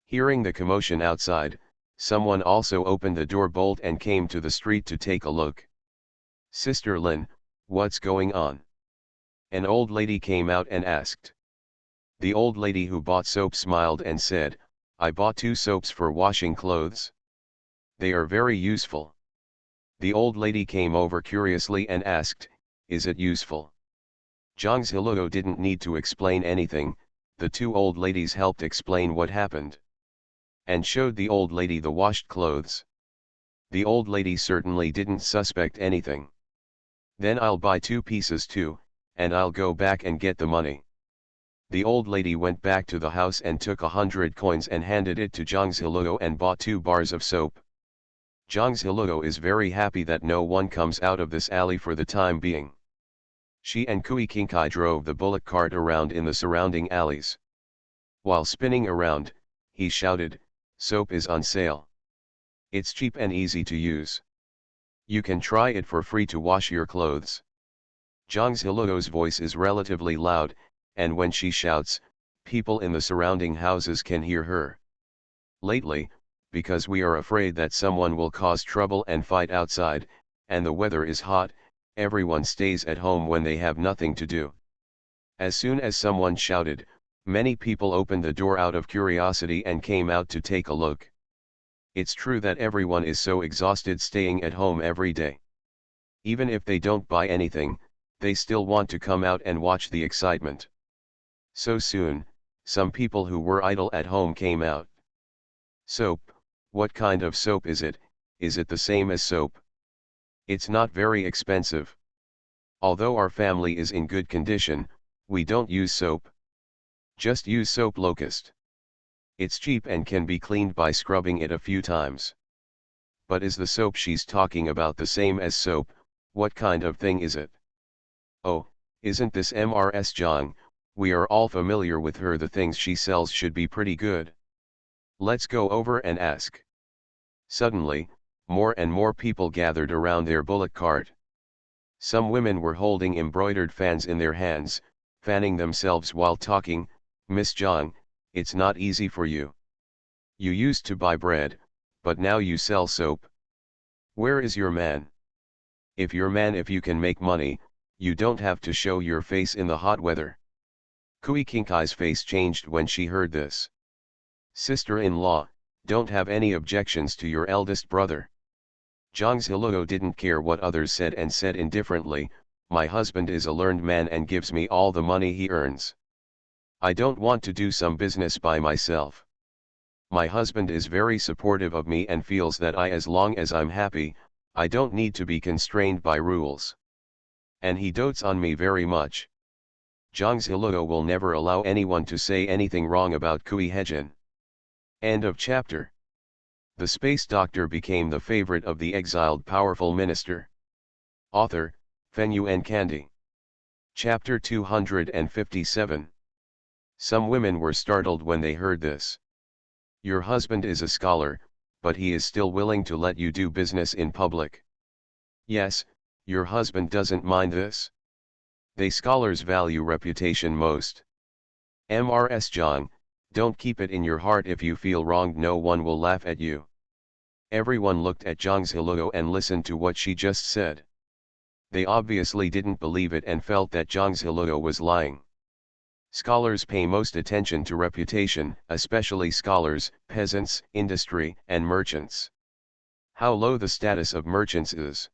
Hearing the commotion outside, someone also opened the door bolt and came to the street to take a look. Sister Lin, what's going on? An old lady came out and asked. The old lady who bought soap smiled and said, I bought 2 soaps for washing clothes. They are very useful. The old lady came over curiously and asked, is it useful? Zhang Ziluo didn't need to explain anything, the 2 old ladies helped explain what happened. And showed the old lady the washed clothes. The old lady certainly didn't suspect anything. Then I'll buy 2 pieces too, and I'll go back and get the money. The old lady went back to the house and took 100 coins and handed it to Zhang Ziluo and bought 2 bars of soap. Zhang Ziluo is very happy that no one comes out of this alley for the time being. She and Kui Qingkai drove the bullock cart around in the surrounding alleys. While spinning around, he shouted, soap is on sale. It's cheap and easy to use. You can try it for free to wash your clothes. Zhang Ziluo's voice is relatively loud, and when she shouts, people in the surrounding houses can hear her. Lately, because we are afraid that someone will cause trouble and fight outside, and the weather is hot, everyone stays at home when they have nothing to do. As soon as someone shouted, many people opened the door out of curiosity and came out to take a look. It's true that everyone is so exhausted staying at home every day. Even if they don't buy anything, they still want to come out and watch the excitement. So soon, some people who were idle at home came out. Soap, what kind of soap is it? Is it the same as soap? It's not very expensive. Although our family is in good condition, we don't use soap. Just use soap locust. It's cheap and can be cleaned by scrubbing it a few times. But is the soap she's talking about the same as soap? What kind of thing is it? Oh, isn't this Ms. Zhang? We are all familiar with her. The things she sells should be pretty good. Let's go over and ask. Suddenly, more and more people gathered around their bullock cart. Some women were holding embroidered fans in their hands, fanning themselves while talking. Miss Zhang, it's not easy for you. You used to buy bread, But now you sell soap. Where is your man? If you can make money, you don't have to show your face in the hot weather. Kui Kinkai's face changed when she heard this. Sister-in-law, don't have any objections to your eldest brother. Zhang Ziluo didn't care what others said and said indifferently, my husband is a learned man and gives me all the money he earns. I don't want to do some business by myself. My husband is very supportive of me and feels that as long as I'm happy, I don't need to be constrained by rules. And he dotes on me very much. Zhang Ziluo will never allow anyone to say anything wrong about Kui Hejin. End of chapter. The space doctor became the favorite of the exiled powerful minister. Author, Fenyuan Candy. Chapter 257. Some women were startled when they heard this. Your husband is a scholar, but he is still willing to let you do business in public. Yes, your husband doesn't mind this. They scholars value reputation most. Mrs. Zhang, don't keep it in your heart. If you feel wronged, no one will laugh at you. Everyone looked at Zhang Ziluo and listened to what she just said. They obviously didn't believe it and felt that Zhang Ziluo was lying. Scholars pay most attention to reputation, especially scholars, peasants, industry, and merchants. How low the status of merchants is.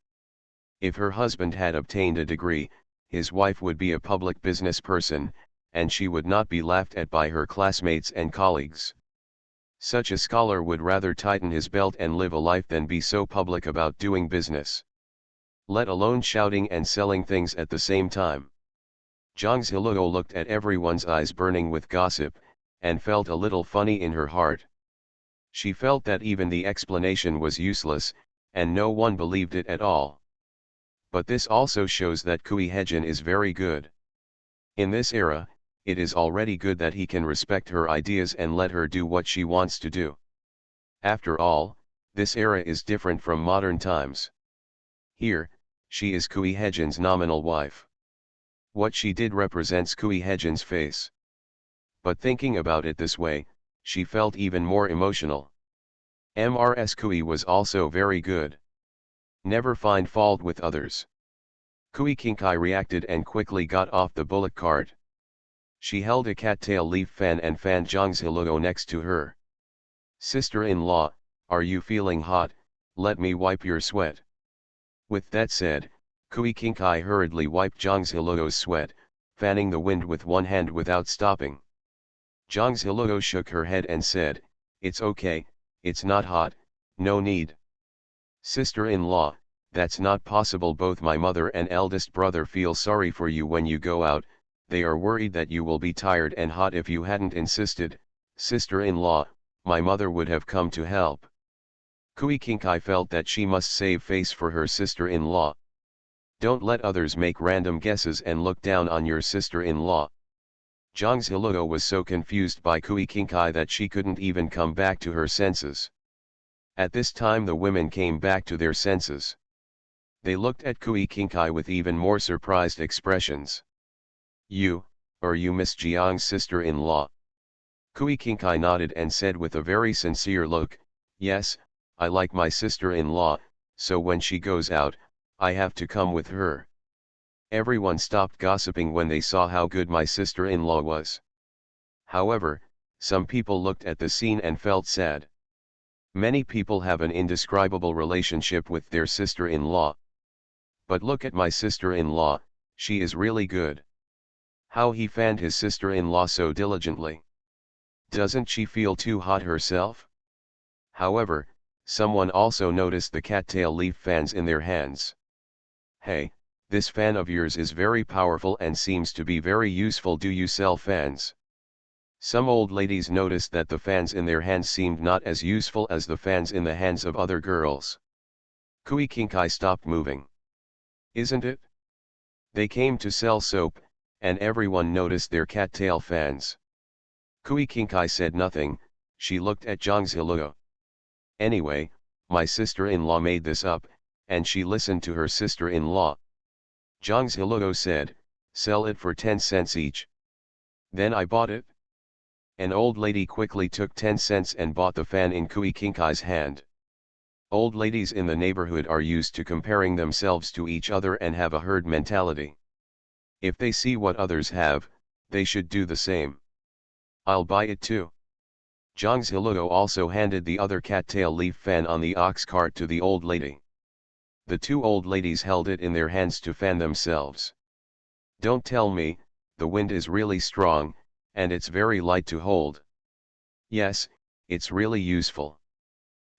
If her husband had obtained a degree, his wife would be a public business person, and she would not be laughed at by her classmates and colleagues. Such a scholar would rather tighten his belt and live a life than be so public about doing business. Let alone shouting and selling things at the same time. Zhang Ziluo looked at everyone's eyes burning with gossip, and felt a little funny in her heart. She felt that even the explanation was useless, and no one believed it at all. But this also shows that Kui Hejin is very good. In this era, it is already good that he can respect her ideas and let her do what she wants to do. After all, this era is different from modern times. Here, she is Kui Hejin's nominal wife. What she did represents Kui Hejin's face. But thinking about it this way, she felt even more emotional. Ms. Kui was also very good. Never find fault with others. Kui Kinkai reacted and quickly got off the bullock cart. She held a cattail leaf fan and fanned Zhang Ziluo next to her. Sister-in-law, are you feeling hot? Let me wipe your sweat. With that said, Kui Kinkai hurriedly wiped Zhang Ziluo's sweat, fanning the wind with one hand without stopping. Zhang Ziluo shook her head and said, it's okay, it's not hot, no need. Sister-in-law, that's not possible. Both my mother and eldest brother feel sorry for you when you go out, they are worried that you will be tired and hot. If you hadn't insisted, sister-in-law, my mother would have come to help. Kui Kinkai felt that she must save face for her sister-in-law. Don't let others make random guesses and look down on your sister-in-law. Zhang Ziluo was so confused by Kui Kinkai that she couldn't even come back to her senses. At this time the women came back to their senses. They looked at Kui Kinkai with even more surprised expressions. You, are you Miss Jiang's sister-in-law? Kui Kinkai nodded and said with a very sincere look, yes, I like my sister-in-law, so when she goes out, I have to come with her. Everyone stopped gossiping when they saw how good my sister-in-law was. However, some people looked at the scene and felt sad. Many people have an indescribable relationship with their sister-in-law. But look at my sister-in-law, she is really good. How he fanned his sister-in-law so diligently. Doesn't she feel too hot herself? However, someone also noticed the cattail leaf fans in their hands. Hey, this fan of yours is very powerful and seems to be very useful. Do you sell fans? Some old ladies noticed that the fans in their hands seemed not as useful as the fans in the hands of other girls. Kui Kinkai stopped moving. Isn't it? They came to sell soap, and everyone noticed their cattail fans. Kui Kinkai said nothing, she looked at Zhang Ziluo. Anyway, my sister-in-law made this up, and she listened to her sister-in-law. Zhang Ziluo said, sell it for 10 cents each. Then I bought it. An old lady quickly took 10 cents and bought the fan in Kui Kinkai's hand. Old ladies in the neighborhood are used to comparing themselves to each other and have a herd mentality. If they see what others have, they should do the same. I'll buy it too. Zhang Ziluo also handed the other cattail leaf fan on the ox cart to the old lady. The two old ladies held it in their hands to fan themselves. Don't tell me, the wind is really strong, and it's very light to hold. Yes, it's really useful.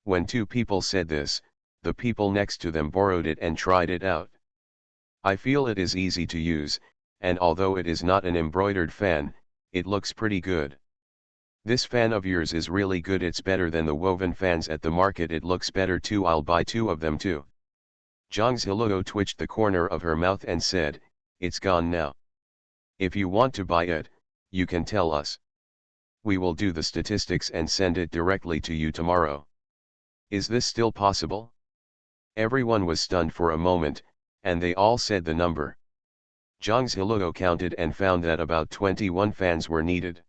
When two people said this, the people next to them borrowed it and tried it out. I feel it is easy to use, and although it is not an embroidered fan, it looks pretty good. This fan of yours is really good, it's better than the woven fans at the market, it looks better too, I'll buy two of them too. Zhang Ziluo twitched the corner of her mouth and said, it's gone now. If you want to buy it, you can tell us. We will do the statistics and send it directly to you tomorrow. Is this still possible? Everyone was stunned for a moment, and they all said the number. Zhang Ziluo counted and found that about 21 fans were needed.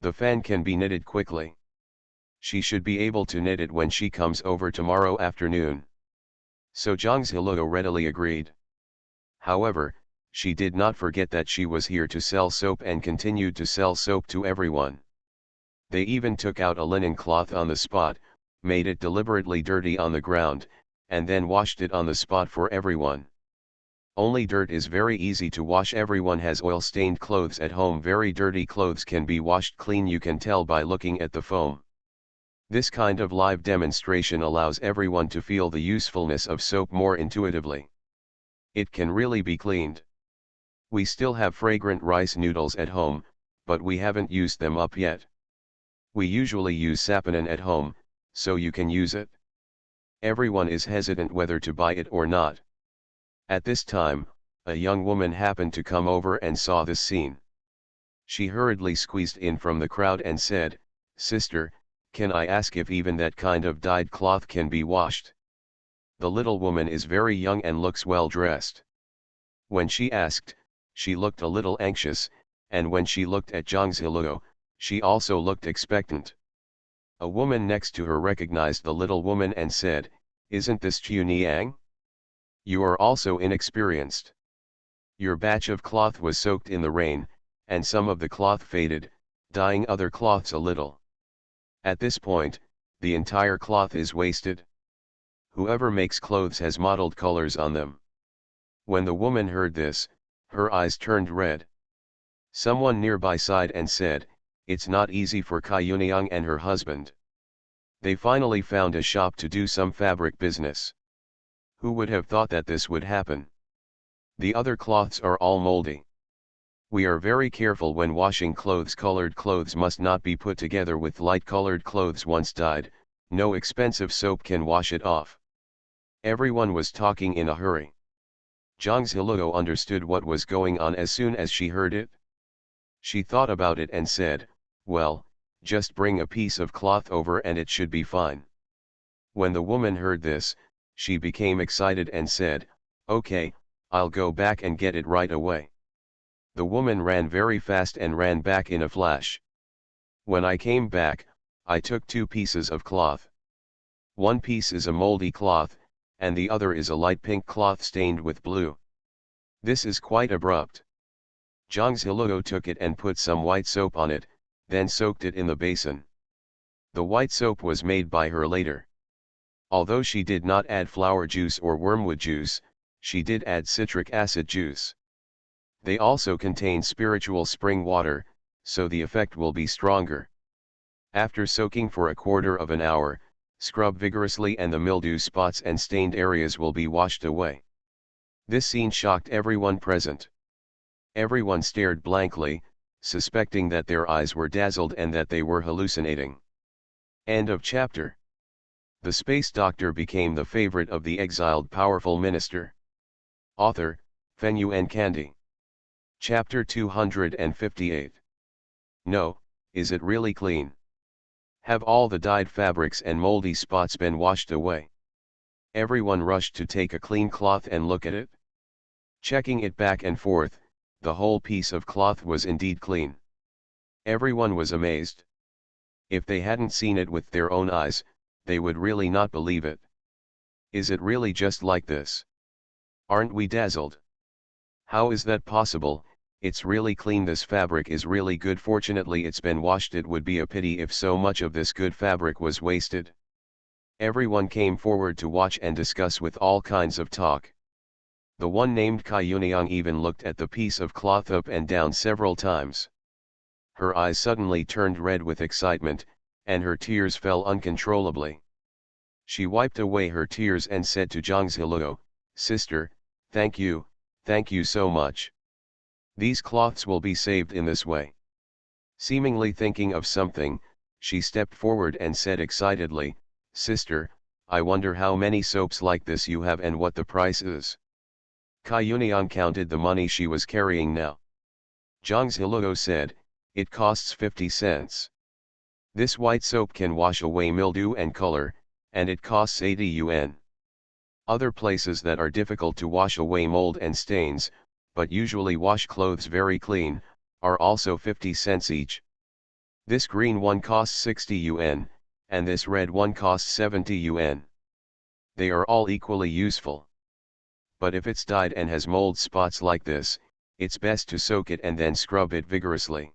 The fan can be knitted quickly. She should be able to knit it when she comes over tomorrow afternoon. So Zhang Ziluo readily agreed. However, she did not forget that she was here to sell soap and continued to sell soap to everyone. They even took out a linen cloth on the spot, made it deliberately dirty on the ground, and then washed it on the spot for everyone. Only dirt is very easy to wash. Everyone has oil-stained clothes at home. Very dirty clothes can be washed clean, you can tell by looking at the foam. This kind of live demonstration allows everyone to feel the usefulness of soap more intuitively. It can really be cleaned. We still have fragrant rice noodles at home, but we haven't used them up yet. We usually use saponin at home, so you can use it. Everyone is hesitant whether to buy it or not. At this time, a young woman happened to come over and saw this scene. She hurriedly squeezed in from the crowd and said, "Sister, can I ask if even that kind of dyed cloth can be washed?" The little woman is very young and looks well dressed. When she asked, she looked a little anxious, and when she looked at Zhang Ziluo, she also looked expectant. A woman next to her recognized the little woman and said, "Isn't this Chu Niang? You are also inexperienced. Your batch of cloth was soaked in the rain, and some of the cloth faded, dyeing other cloths a little. At this point, the entire cloth is wasted. Whoever makes clothes has mottled colors on them." When the woman heard this, her eyes turned red. Someone nearby sighed and said, "It's not easy for Kai Yuniang and her husband. They finally found a shop to do some fabric business. Who would have thought that this would happen? The other cloths are all moldy. We are very careful when washing clothes. Colored clothes must not be put together with light colored clothes once dyed, no expensive soap can wash it off." Everyone was talking in a hurry. Zhang Ziluo understood what was going on as soon as she heard it. She thought about it and said, "Well, just bring a piece of cloth over and it should be fine." When the woman heard this, she became excited and said, "Okay, I'll go back and get it right away." The woman ran very fast and ran back in a flash. When I came back, I took 2 pieces of cloth. One piece is a moldy cloth, and the other is a light pink cloth stained with blue. This is quite abrupt. Zhang Ziluo took it and put some white soap on it, then soaked it in the basin. The white soap was made by her later. Although she did not add flower juice or wormwood juice, she did add citric acid juice. They also contain spiritual spring water, so the effect will be stronger. After soaking for a quarter of an hour, scrub vigorously and the mildew spots and stained areas will be washed away. This scene shocked everyone present. Everyone stared blankly, suspecting that their eyes were dazzled and that they were hallucinating. End of chapter. The space doctor became the favorite of the exiled powerful minister. Author, Feng Yuan Candy. Chapter 258. No, is it really clean? Have all the dyed fabrics and moldy spots been washed away? Everyone rushed to take a clean cloth and look at it. Checking it back and forth, the whole piece of cloth was indeed clean. Everyone was amazed. If they hadn't seen it with their own eyes, they would really not believe it. Is it really just like this? Aren't we dazzled? How is that possible? It's really clean. This fabric is really good. Fortunately it's been washed. It would be a pity if so much of this good fabric was wasted. Everyone came forward to watch and discuss with all kinds of talk. The one named Kai Yuniang even looked at the piece of cloth up and down several times. Her eyes suddenly turned red with excitement, and her tears fell uncontrollably. She wiped away her tears and said to Zhang Ziluo, "Sister, thank you so much. These cloths will be saved in this way." Seemingly thinking of something, she stepped forward and said excitedly, "Sister, I wonder how many soaps like this you have and what the price is." Kai Yuniang counted the money she was carrying now. Zhang Ziluo said, "It costs 50 cents. This white soap can wash away mildew and color, and it costs 80 yuan. Other places that are difficult to wash away mold and stains, but usually wash clothes very clean, are also 50 cents each. This green one costs 60 yuan, and this red one costs 70 yuan. They are all equally useful. But if it's dyed and has mold spots like this, it's best to soak it and then scrub it vigorously."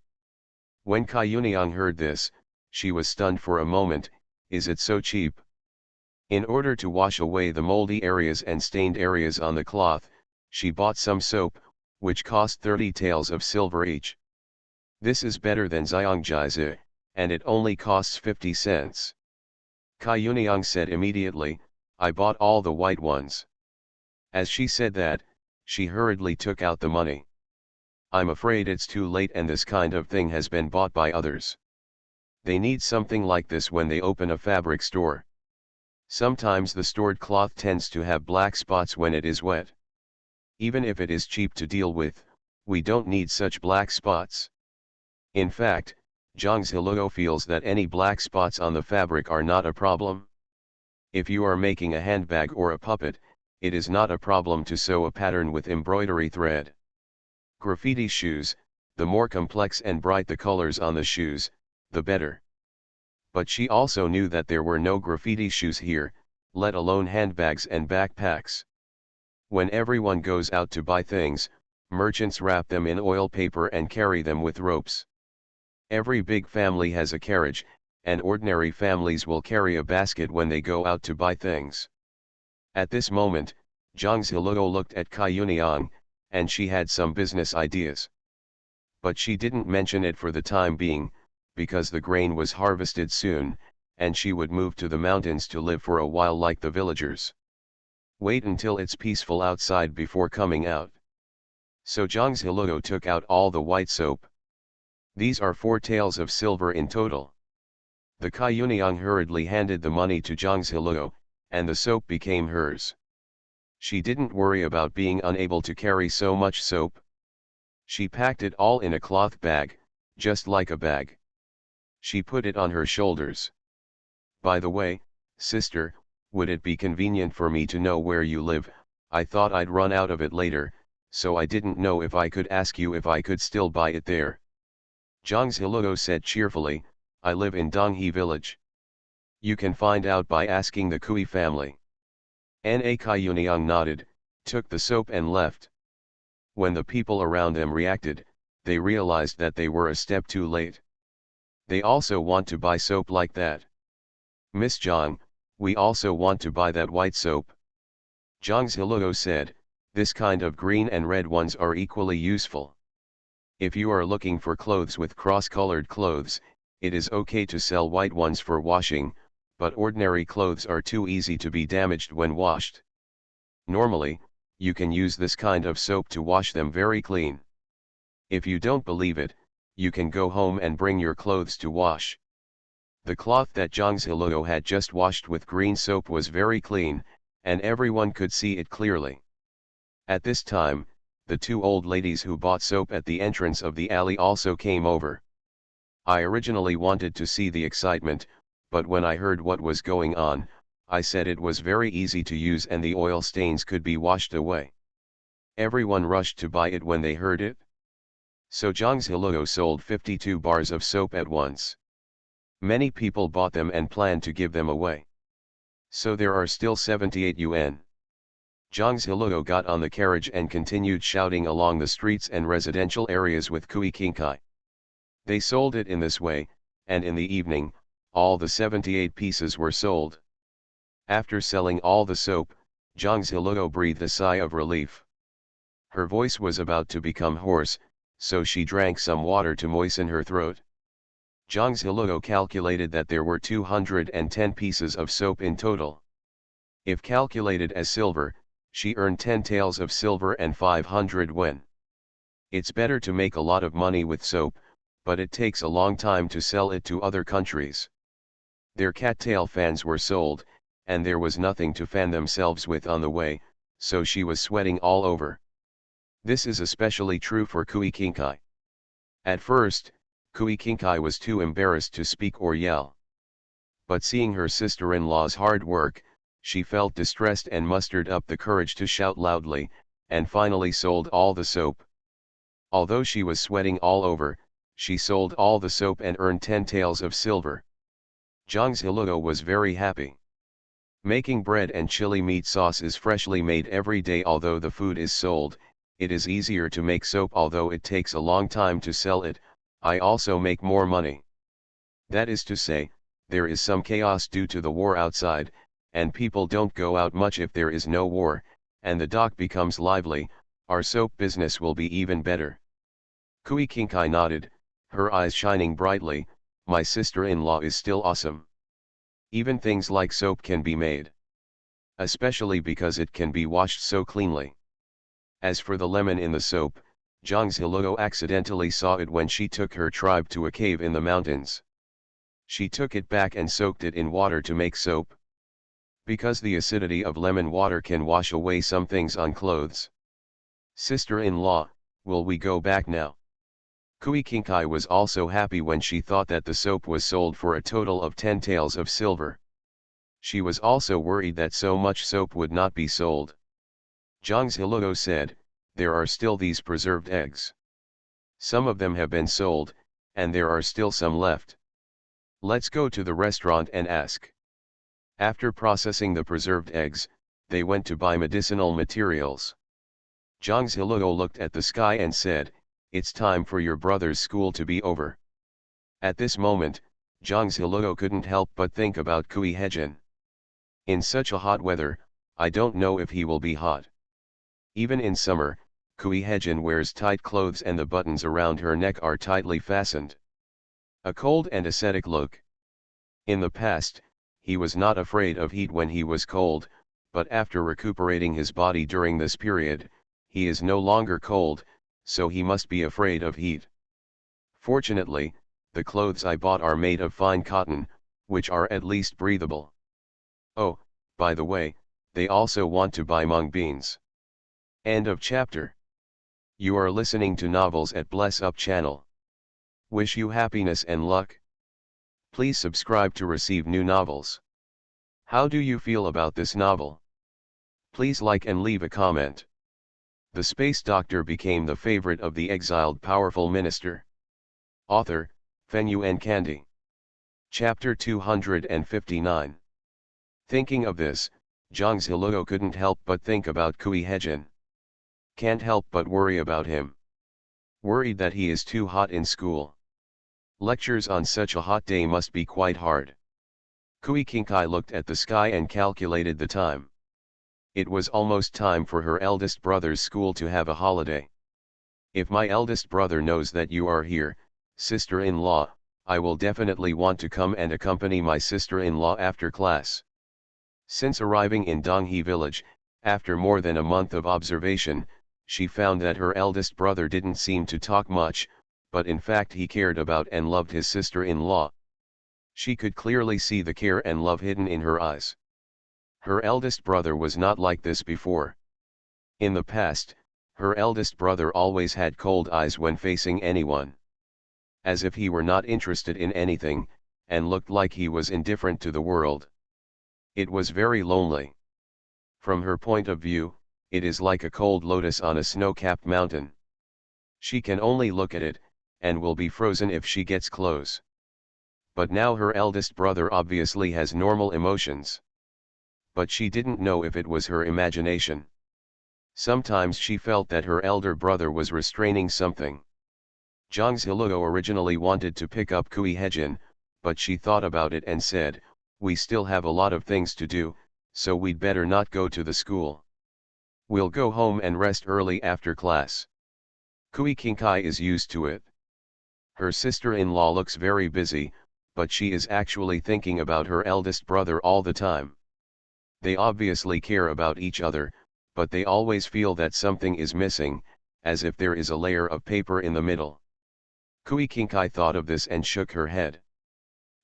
When Kai Yuniang heard this, she was stunned for a moment. Is it so cheap? In order to wash away the moldy areas and stained areas on the cloth, she bought some soap, which cost 30 taels of silver each. This is better than Xiangjizi, and it only costs 50 cents. Kai Yuniang said immediately, "I bought all the white ones." As she said that, she hurriedly took out the money. "I'm afraid it's too late and this kind of thing has been bought by others. They need something like this when they open a fabric store. Sometimes the stored cloth tends to have black spots when it is wet. Even if it is cheap to deal with, we don't need such black spots." In fact, Zhang Ziluo feels that any black spots on the fabric are not a problem. If you are making a handbag or a puppet, it is not a problem to sew a pattern with embroidery thread. Graffiti shoes, the more complex and bright the colors on the shoes, the better. But she also knew that there were no graffiti shoes here, let alone handbags and backpacks. When everyone goes out to buy things, merchants wrap them in oil paper and carry them with ropes. Every big family has a carriage, and ordinary families will carry a basket when they go out to buy things. At this moment, Zhang Ziluo looked at Kai Yuniang, and she had some business ideas. But she didn't mention it for the time being, because the grain was harvested soon, and she would move to the mountains to live for a while like the villagers. Wait until it's peaceful outside before coming out. So Zhang Ziluo took out all the white soap. These are 4 taels of silver in total. The Kai Yuniang hurriedly handed the money to Zhang Ziluo, and the soap became hers. She didn't worry about being unable to carry so much soap. She packed it all in a cloth bag, just like a bag. She put it on her shoulders. "By the way, sister, would it be convenient for me to know where you live? I thought I'd run out of it later, so I didn't know if I could ask you if I could still buy it there." Zhang Ziluo said cheerfully, "I live in Donghe village. You can find out by asking the Kui family." Na Kai Yuniang nodded, took the soap and left. When the people around them reacted, they realized that they were a step too late. They also want to buy soap like that. "Miss Zhang, we also want to buy that white soap." Zhang Ziluo said, "This kind of green and red ones are equally useful. If you are looking for clothes with cross-colored clothes, it is okay to sell white ones for washing, but ordinary clothes are too easy to be damaged when washed. Normally, you can use this kind of soap to wash them very clean. If you don't believe it, you can go home and bring your clothes to wash." The cloth that Zhang Ziluo had just washed with green soap was very clean, and everyone could see it clearly. At this time, the 2 old ladies who bought soap at the entrance of the alley also came over. I originally wanted to see the excitement, but when I heard what was going on, I said it was very easy to use and the oil stains could be washed away. Everyone rushed to buy it when they heard it. So Zhang Ziluo sold 52 bars of soap at once. Many people bought them and planned to give them away. So there are still 78 yuan. Zhang Ziluo got on the carriage and continued shouting along the streets and residential areas with Kui Qingkai. They sold it in this way, and in the evening, all the 78 pieces were sold. After selling all the soap, Zhang Ziluo breathed a sigh of relief. Her voice was about to become hoarse, so she drank some water to moisten her throat. Zhang Ziluo calculated that there were 210 pieces of soap in total. If calculated as silver, she earned 10 taels of silver and 500 yuan. It's better to make a lot of money with soap, but it takes a long time to sell it to other countries. Their cattail fans were sold, and there was nothing to fan themselves with on the way, so she was sweating all over. This is especially true for Kui Qingkai. At first, Kui Qingkai was too embarrassed to speak or yell. But seeing her sister-in-law's hard work, she felt distressed and mustered up the courage to shout loudly, and finally sold all the soap. Although she was sweating all over, she sold all the soap and earned 10 taels of silver. Zhang Ziluo was very happy. Making bread and chili meat sauce is freshly made every day. Although the food is sold, it is easier to make soap. Although it takes a long time to sell it, I also make more money. That is to say, there is some chaos due to the war outside, and people don't go out much. If there is no war, and the dock becomes lively, our soap business will be even better. Kui Qingkai nodded, her eyes shining brightly. My sister-in-law is still awesome. Even things like soap can be made. Especially because it can be washed so cleanly. As for the lemon in the soap, Zhang Ziluo accidentally saw it when she took her tribe to a cave in the mountains. She took it back and soaked it in water to make soap. Because the acidity of lemon water can wash away some things on clothes. Sister-in-law, will we go back now? Kui Qingkai was also happy when she thought that the soap was sold for a total of 10 taels of silver. She was also worried that so much soap would not be sold. Zhang Ziluo said, there are still these preserved eggs. Some of them have been sold, and there are still some left. Let's go to the restaurant and ask. After processing the preserved eggs, they went to buy medicinal materials. Zhang Ziluo looked at the sky and said, it's time for your brother's school to be over. At this moment, Zhang Ziluo couldn't help but think about Kui Hejin. In such a hot weather, I don't know if he will be hot. Even in summer, Kui Hejin wears tight clothes and the buttons around her neck are tightly fastened. A cold and ascetic look. In the past, he was not afraid of heat when he was cold, but after recuperating his body during this period, he is no longer cold, so he must be afraid of heat. Fortunately, the clothes I bought are made of fine cotton, which are at least breathable. Oh, by the way, they also want to buy mung beans. End of chapter. You are listening to novels at Bless Up channel. Wish you happiness and luck. Please subscribe to receive new novels. How do you feel about this novel? Please like and leave a comment. The space doctor became the favorite of the exiled powerful minister. Author, Fenyuan Candy. Chapter 259. Thinking of this, Zhang Ziluo couldn't help but think about Kui Hejin. Can't help but worry about him. Worried that he is too hot in school. Lectures on such a hot day must be quite hard. Kui Qingkai looked at the sky and calculated the time. It was almost time for her eldest brother's school to have a holiday. If my eldest brother knows that you are here, sister-in-law, I will definitely want to come and accompany my sister-in-law after class. Since arriving in Donghe village, after more than a month of observation, she found that her eldest brother didn't seem to talk much, but in fact he cared about and loved his sister-in-law. She could clearly see the care and love hidden in her eyes. Her eldest brother was not like this before. In the past, her eldest brother always had cold eyes when facing anyone. As if he were not interested in anything, and looked like he was indifferent to the world. It was very lonely. From her point of view, it is like a cold lotus on a snow-capped mountain. She can only look at it, and will be frozen if she gets close. But now her eldest brother obviously has normal emotions. But she didn't know if it was her imagination. Sometimes she felt that her elder brother was restraining something. Zhang Ziluo originally wanted to pick up Kui Hejin, but she thought about it and said, "We still have a lot of things to do, so we'd better not go to the school. We'll go home and rest early after class." Kui Kinkai is used to it. Her sister-in-law looks very busy, but she is actually thinking about her eldest brother all the time. They obviously care about each other, but they always feel that something is missing, as if there is a layer of paper in the middle. Kui Kinkai thought of this and shook her head.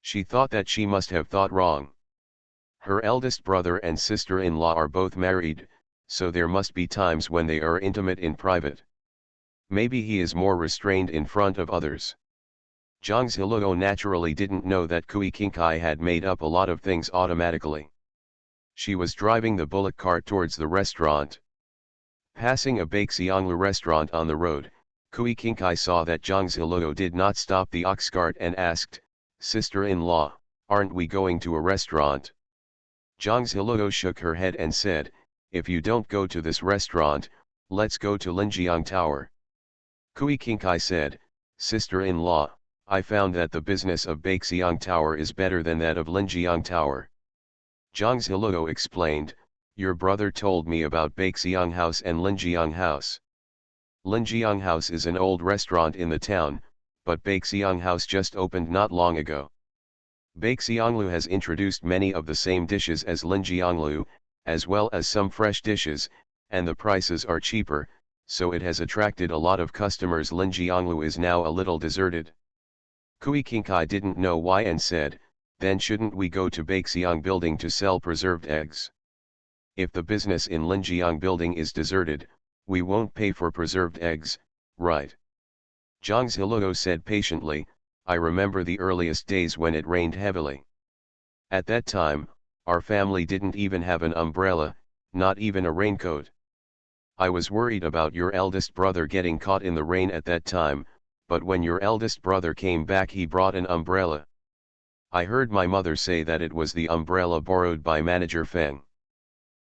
She thought that she must have thought wrong. Her eldest brother and sister-in-law are both married, so there must be times when they are intimate in private. Maybe he is more restrained in front of others. Zhang Ziluo naturally didn't know that Kui Kinkai had made up a lot of things automatically. She was driving the bullock cart towards the restaurant. Passing a Baixianglu restaurant on the road, Kui Kinkai saw that Zhang Ziluo did not stop the ox cart and asked, "Sister-in-law, aren't we going to a restaurant?" Zhang Ziluo shook her head and said, "If you don't go to this restaurant, let's go to Linjiang Tower." Kui Kinkai said, "Sister-in-law, I found that the business of Baixiang Tower is better than that of Linjiang Tower." Zhang Ziluo explained, "Your brother told me about Baixiang House and Linjiang House. Linjiang House is an old restaurant in the town, but Baixiang House just opened not long ago. Baixianglu has introduced many of the same dishes as Linjianglu, as well as some fresh dishes, and the prices are cheaper, so it has attracted a lot of customers. Linjianglu is now a little deserted." Kui Kinkai didn't know why and said, "Then shouldn't we go to Baixiang building to sell preserved eggs? If the business in Linjiang building is deserted, we won't pay for preserved eggs, right?" Zhang Ziluo said patiently, "I remember the earliest days when it rained heavily. At that time, our family didn't even have an umbrella, not even a raincoat. I was worried about your eldest brother getting caught in the rain at that time, but when your eldest brother came back he brought an umbrella. I heard my mother say that it was the umbrella borrowed by Manager Feng.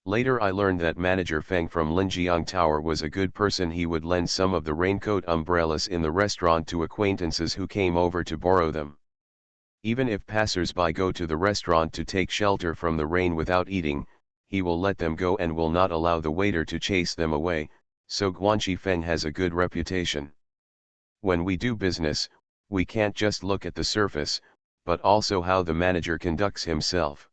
Later I learned that Manager Feng from Linjiang Tower was a good person. He would lend some of the raincoat umbrellas in the restaurant to acquaintances who came over to borrow them. Even if passers-by go to the restaurant to take shelter from the rain without eating, he will let them go and will not allow the waiter to chase them away, so Guanxi Feng has a good reputation. When we do business, we can't just look at the surface, but also how the manager conducts himself.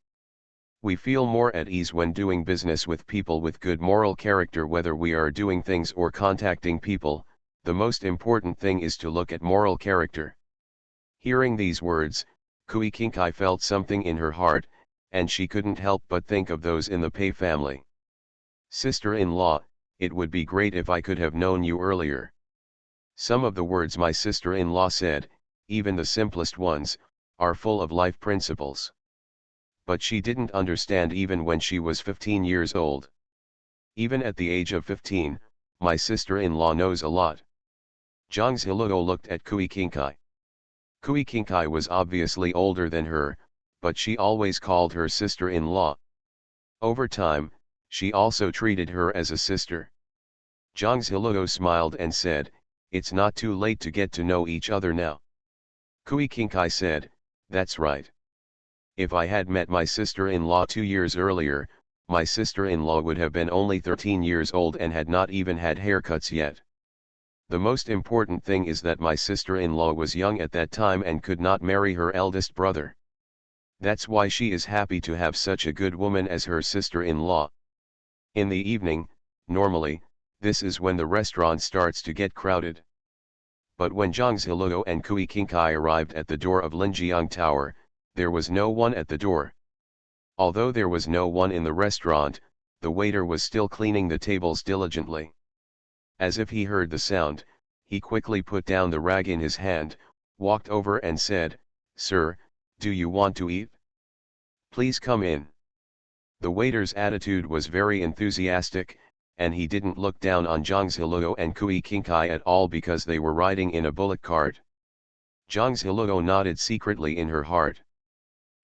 We feel more at ease when doing business with people with good moral character. Whether we are doing things or contacting people, the most important thing is to look at moral character." Hearing these words, Kui Kinkai felt something in her heart, and she couldn't help but think of those in the Pei family. "Sister-in-law, it would be great if I could have known you earlier. Some of the words my sister-in-law said, even the simplest ones, are full of life principles." But she didn't understand even when she was 15 years old. Even at the age of 15, my sister-in-law knows a lot. Zhang Ziluo looked at Kui Kinkai. Kui Kinkai was obviously older than her, but she always called her sister-in-law. Over time, she also treated her as a sister. Zhang Ziluo smiled and said, "It's not too late to get to know each other now." Kui Kinkai said, "That's right. If I had met my sister-in-law 2 years earlier, my sister-in-law would have been only 13 years old and had not even had haircuts yet. The most important thing is that my sister-in-law was young at that time and could not marry her eldest brother. That's why she is happy to have such a good woman as her sister-in-law." In the evening, normally, this is when the restaurant starts to get crowded. But when Zhang Ziluo and Kui Kinkai arrived at the door of Linjiang Tower, there was no one at the door. Although there was no one in the restaurant, the waiter was still cleaning the tables diligently. As if he heard the sound, he quickly put down the rag in his hand, walked over and said, "Sir, do you want to eat? Please come in." The waiter's attitude was very enthusiastic, and he didn't look down on Zhang Ziluo and Kui Kinkai at all because they were riding in a bullock cart. Zhang Ziluo nodded secretly in her heart.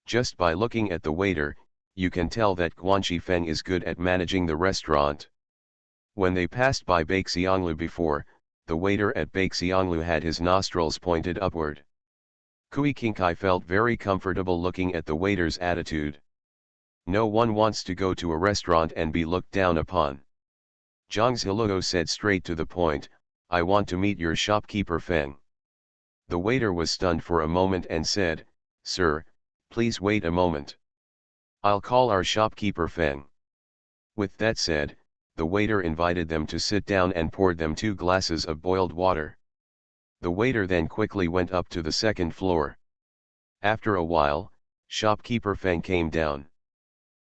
Just by looking at the waiter, you can tell that Quan Feng is good at managing the restaurant. When they passed by Bake Xianglu before, the waiter at Bake Xianglu had his nostrils pointed upward. Kui Qingkai felt very comfortable looking at the waiter's attitude. No one wants to go to a restaurant and be looked down upon. Zhang Ziluo said straight to the point, I want to meet your shopkeeper Feng. The waiter was stunned for a moment and said, Sir, please wait a moment. I'll call our shopkeeper Feng. With that said, the waiter invited them to sit down and poured them 2 glasses of boiled water. The waiter then quickly went up to the second floor. After a while, shopkeeper Feng came down.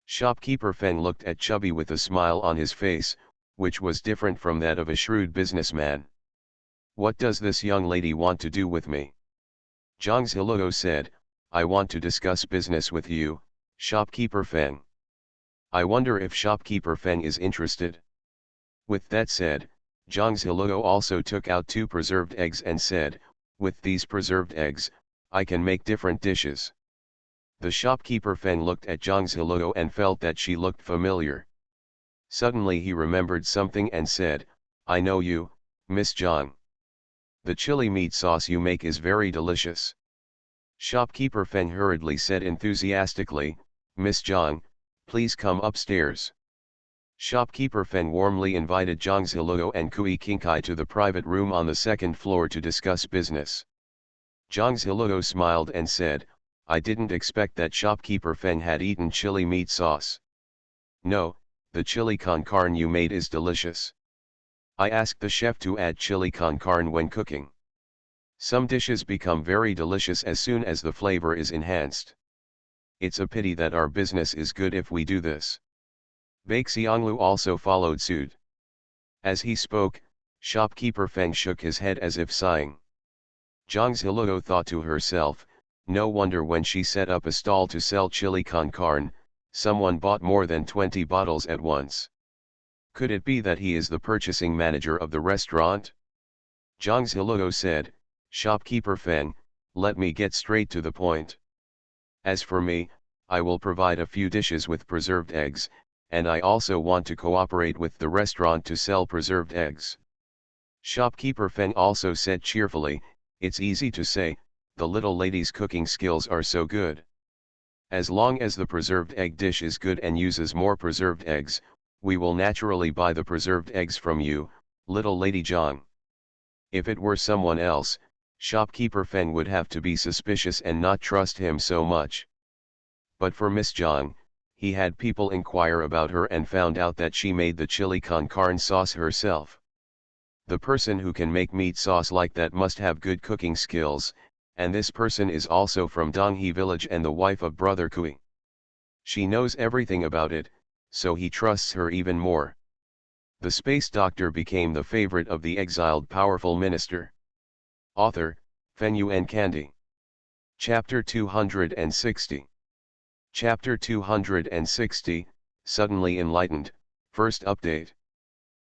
Shopkeeper Feng looked at Chubby with a smile on his face, which was different from that of a shrewd businessman. What does this young lady want to do with me? Zhang Ziluo said, I want to discuss business with you, shopkeeper Feng. I wonder if shopkeeper Feng is interested. With that said, Zhang Ziluo also took out 2 preserved eggs and said, with these preserved eggs, I can make different dishes. The shopkeeper Feng looked at Zhang Ziluo and felt that she looked familiar. Suddenly he remembered something and said, I know you, Miss Zhang. The chili meat sauce you make is very delicious. Shopkeeper Feng hurriedly said enthusiastically, Miss Zhang, please come upstairs. Shopkeeper Feng warmly invited Zhang Ziluo and Kui Qingkai to the private room on the second floor to discuss business. Zhang Ziluo smiled and said, I didn't expect that shopkeeper Feng had eaten chili meat sauce. No, the chili con carne you made is delicious. I asked the chef to add chili con carne when cooking. Some dishes become very delicious as soon as the flavor is enhanced. It's a pity that our business is good if we do this. Bake Xianglu also followed suit. As he spoke, shopkeeper Feng shook his head as if sighing. Zhang Ziluo thought to herself, no wonder when she set up a stall to sell chili con carne, someone bought more than 20 bottles at once. Could it be that he is the purchasing manager of the restaurant? Zhang Ziluo said, shopkeeper Feng, let me get straight to the point. As for me, I will provide a few dishes with preserved eggs, and I also want to cooperate with the restaurant to sell preserved eggs. Shopkeeper Feng also said cheerfully, it's easy to say, the little lady's cooking skills are so good. As long as the preserved egg dish is good and uses more preserved eggs, we will naturally buy the preserved eggs from you, little lady Zhang. If it were someone else, shopkeeper Feng would have to be suspicious and not trust him so much. But for Miss Zhang, he had people inquire about her and found out that she made the chili con carne sauce herself. The person who can make meat sauce like that must have good cooking skills, and this person is also from Donghe village and the wife of brother Kui. She knows everything about it, so he trusts her even more. The space doctor became the favorite of the exiled powerful minister. Author, Feng Yuan Candy. Chapter 260. Chapter 260, Suddenly Enlightened, First Update.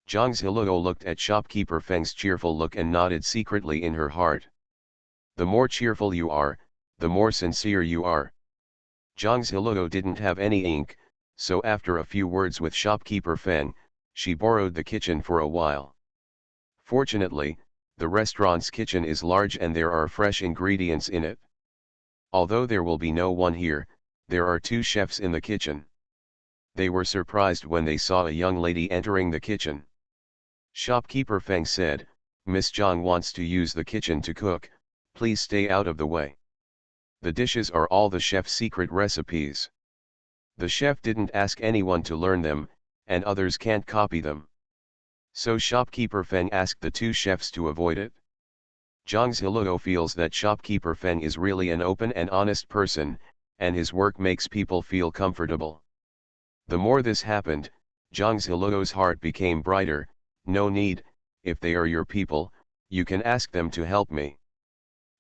Zhang Ziluo looked at shopkeeper Feng's cheerful look and nodded secretly in her heart. The more cheerful you are, the more sincere you are. Zhang Ziluo didn't have any ink, so after a few words with shopkeeper Feng, she borrowed the kitchen for a while. Fortunately, the restaurant's kitchen is large and there are fresh ingredients in it. Although there will be no one here, there are 2 chefs in the kitchen. They were surprised when they saw a young lady entering the kitchen. Shopkeeper Feng said, Miss Zhang wants to use the kitchen to cook, please stay out of the way. The dishes are all the chef's secret recipes. The chef didn't ask anyone to learn them, and others can't copy them. So shopkeeper Feng asked the 2 chefs to avoid it. Zhang Ziluo feels that shopkeeper Feng is really an open and honest person, and his work makes people feel comfortable. The more this happened, Zhang Ziluo's heart became brighter. No need, if they are your people, you can ask them to help me.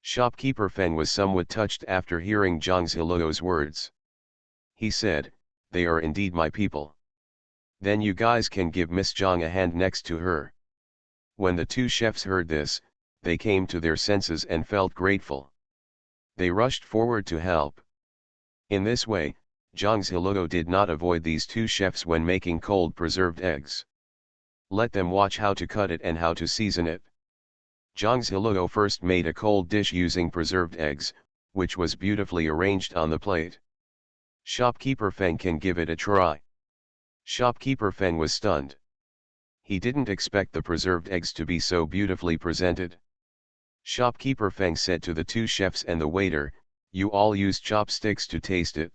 Shopkeeper Feng was somewhat touched after hearing Zhang Ziluo's words. He said, they are indeed my people. Then you guys can give Miss Zhang a hand next to her. When the 2 chefs heard this, they came to their senses and felt grateful. They rushed forward to help. In this way, Zhang Ziluo did not avoid these two chefs when making cold preserved eggs. Let them watch how to cut it and how to season it. Zhang Ziluo first made a cold dish using preserved eggs, which was beautifully arranged on the plate. Shopkeeper Feng can give it a try. Shopkeeper Feng was stunned. He didn't expect the preserved eggs to be so beautifully presented. Shopkeeper Feng said to the two chefs and the waiter, "You all use chopsticks to taste it."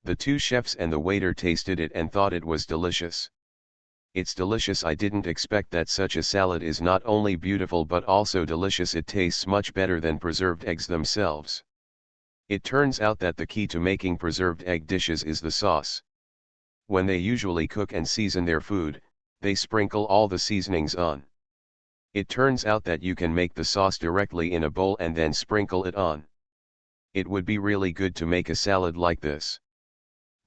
The two chefs and the waiter tasted it and thought it was delicious. "It's delicious. I didn't expect that such a salad is not only beautiful but also delicious. It tastes much better than preserved eggs themselves." It turns out that the key to making preserved egg dishes is the sauce. When they usually cook and season their food, they sprinkle all the seasonings on. It turns out that you can make the sauce directly in a bowl and then sprinkle it on. It would be really good to make a salad like this.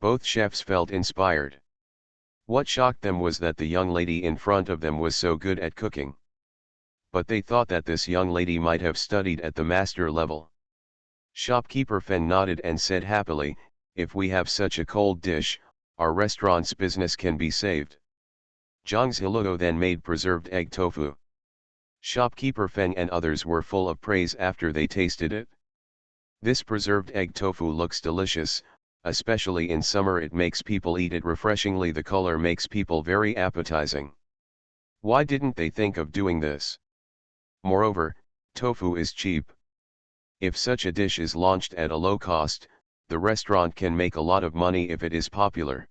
Both chefs felt inspired. What shocked them was that the young lady in front of them was so good at cooking. But they thought that this young lady might have studied at the master level. Shopkeeper Fen nodded and said happily, "If we have such a cold dish, our restaurant's business can be saved." Zhang Ziluo then made preserved egg tofu. Shopkeeper Feng and others were full of praise after they tasted it. This preserved egg tofu looks delicious, especially in summer. It makes people eat it refreshingly. The color makes people very appetizing. Why didn't they think of doing this? Moreover, tofu is cheap. If such a dish is launched at a low cost, the restaurant can make a lot of money if it is popular.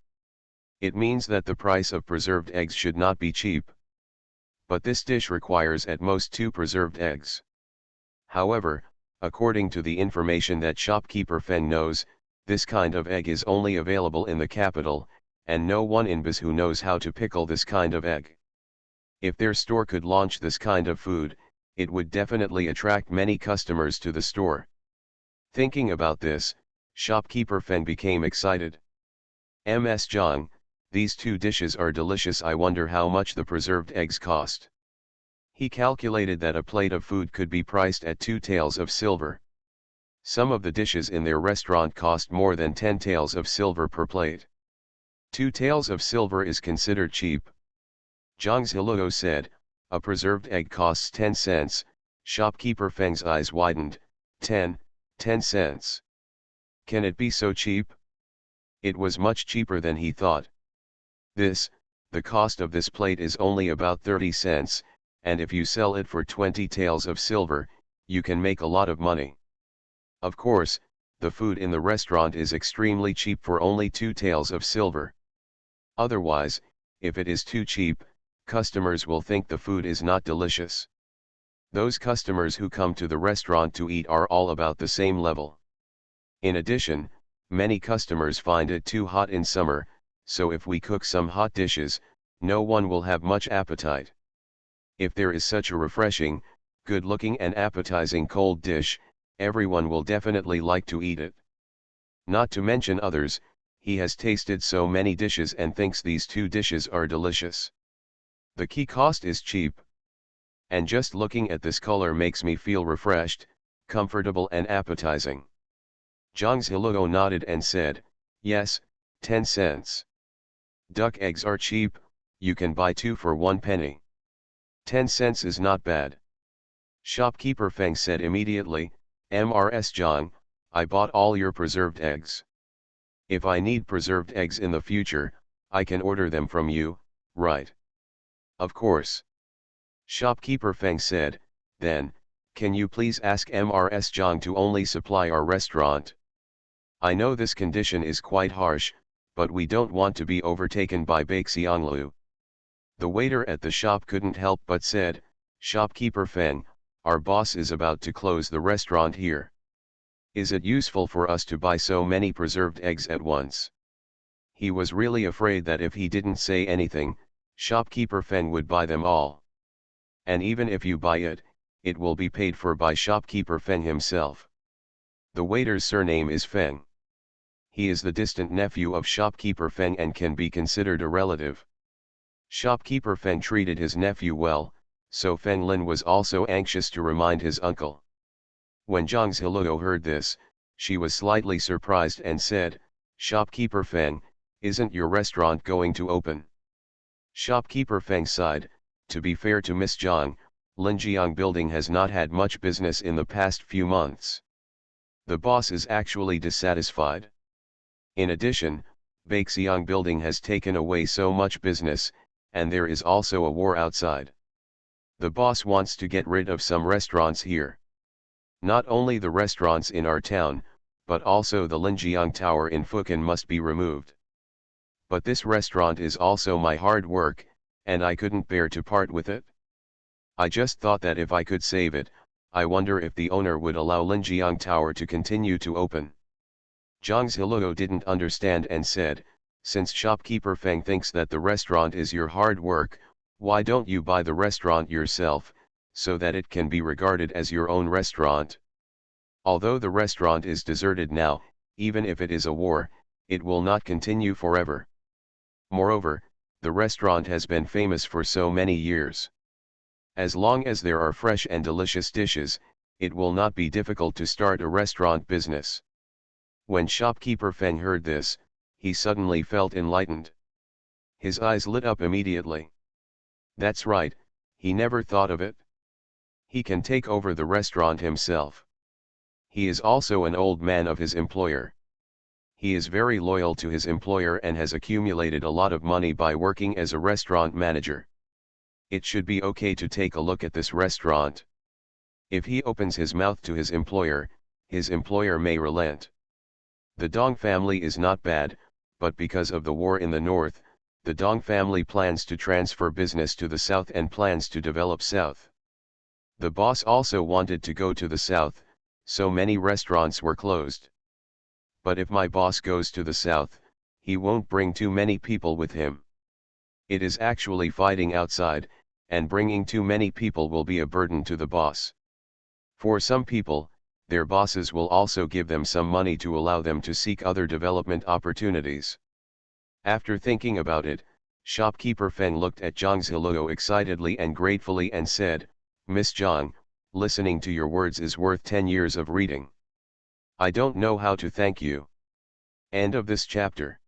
It means that the price of preserved eggs should not be cheap. But this dish requires at most 2 preserved eggs. However, according to the information that shopkeeper Feng knows, this kind of egg is only available in the capital, and no one in Bazhou knows how to pickle this kind of egg. If their store could launch this kind of food, it would definitely attract many customers to the store. Thinking about this, shopkeeper Feng became excited. Ms. Zhang, these 2 dishes are delicious. I wonder how much the preserved eggs cost. He calculated that a plate of food could be priced at 2 taels of silver. Some of the dishes in their restaurant cost more than 10 taels of silver per plate. 2 taels of silver is considered cheap. Zhang Ziluo said, "A preserved egg costs 10 cents, shopkeeper Feng's eyes widened, 10 cents. Can it be so cheap?" It was much cheaper than he thought. The cost of this plate is only about 30 cents, and if you sell it for 20 taels of silver, you can make a lot of money. Of course, the food in the restaurant is extremely cheap for only 2 taels of silver. Otherwise, if it is too cheap, customers will think the food is not delicious. Those customers who come to the restaurant to eat are all about the same level. In addition, many customers find it too hot in summer, so if we cook some hot dishes, no one will have much appetite. If there is such a refreshing, good-looking and appetizing cold dish, everyone will definitely like to eat it. Not to mention others, he has tasted so many dishes and thinks these 2 dishes are delicious. The key cost is cheap. And just looking at this color makes me feel refreshed, comfortable and appetizing. Zhang Ziluo nodded and said, "Yes, 10 cents. Duck eggs are cheap, you can buy 2 for 1 penny. 10 cents is not bad." Shopkeeper Feng said immediately, "Ms. Zhang, I bought all your preserved eggs. If I need preserved eggs in the future, I can order them from you, right?" "Of course." Shopkeeper Feng said, "Then, can you please ask Ms. Zhang to only supply our restaurant? I know this condition is quite harsh, but we don't want to be overtaken by Baixianglu." The waiter at the shop couldn't help but said, "Shopkeeper Feng, our boss is about to close the restaurant here. Is it useful for us to buy so many preserved eggs at once?" He was really afraid that if he didn't say anything, shopkeeper Feng would buy them all. And even if you buy it, it will be paid for by shopkeeper Feng himself. The waiter's surname is Feng. He is the distant nephew of shopkeeper Feng and can be considered a relative. Shopkeeper Feng treated his nephew well, so Feng Lin was also anxious to remind his uncle. When Zhang Ziluo heard this, she was slightly surprised and said, Shopkeeper Feng, isn't your restaurant going to open? Shopkeeper Feng sighed. To be fair to Miss Zhang, Linjiang building has not had much business in the past few months. The boss is actually dissatisfied. In addition, Baixiang building has taken away so much business, and there is also a war outside. The boss wants to get rid of some restaurants here. Not only the restaurants in our town, but also the Linjiang Tower in Fukan must be removed. But this restaurant is also my hard work, and I couldn't bear to part with it. I just thought that if I could save it, I wonder if the owner would allow Linjiang Tower to continue to open. Zhang Ziluo didn't understand and said, since shopkeeper Feng thinks that the restaurant is your hard work, why don't you buy the restaurant yourself, so that it can be regarded as your own restaurant? Although the restaurant is deserted now, even if it is a war, it will not continue forever. Moreover, the restaurant has been famous for so many years. As long as there are fresh and delicious dishes, it will not be difficult to start a restaurant business. When shopkeeper Feng heard this, he suddenly felt enlightened. His eyes lit up immediately. That's right, he never thought of it. He can take over the restaurant himself. He is also an old man of his employer. He is very loyal to his employer and has accumulated a lot of money by working as a restaurant manager. It should be okay to take a look at this restaurant. If he opens his mouth to his employer may relent. The Dong family is not bad, but because of the war in the north, the Dong family plans to transfer business to the south and plans to develop south. The boss also wanted to go to the south, so many restaurants were closed. But if my boss goes to the south, he won't bring too many people with him. It is actually fighting outside, and bringing too many people will be a burden to the boss. For some people, their bosses will also give them some money to allow them to seek other development opportunities. After thinking about it, shopkeeper Feng looked at Zhang Ziluo excitedly and gratefully and said, Miss Zhang, listening to your words is worth 10 years of reading. I don't know how to thank you. End of this chapter.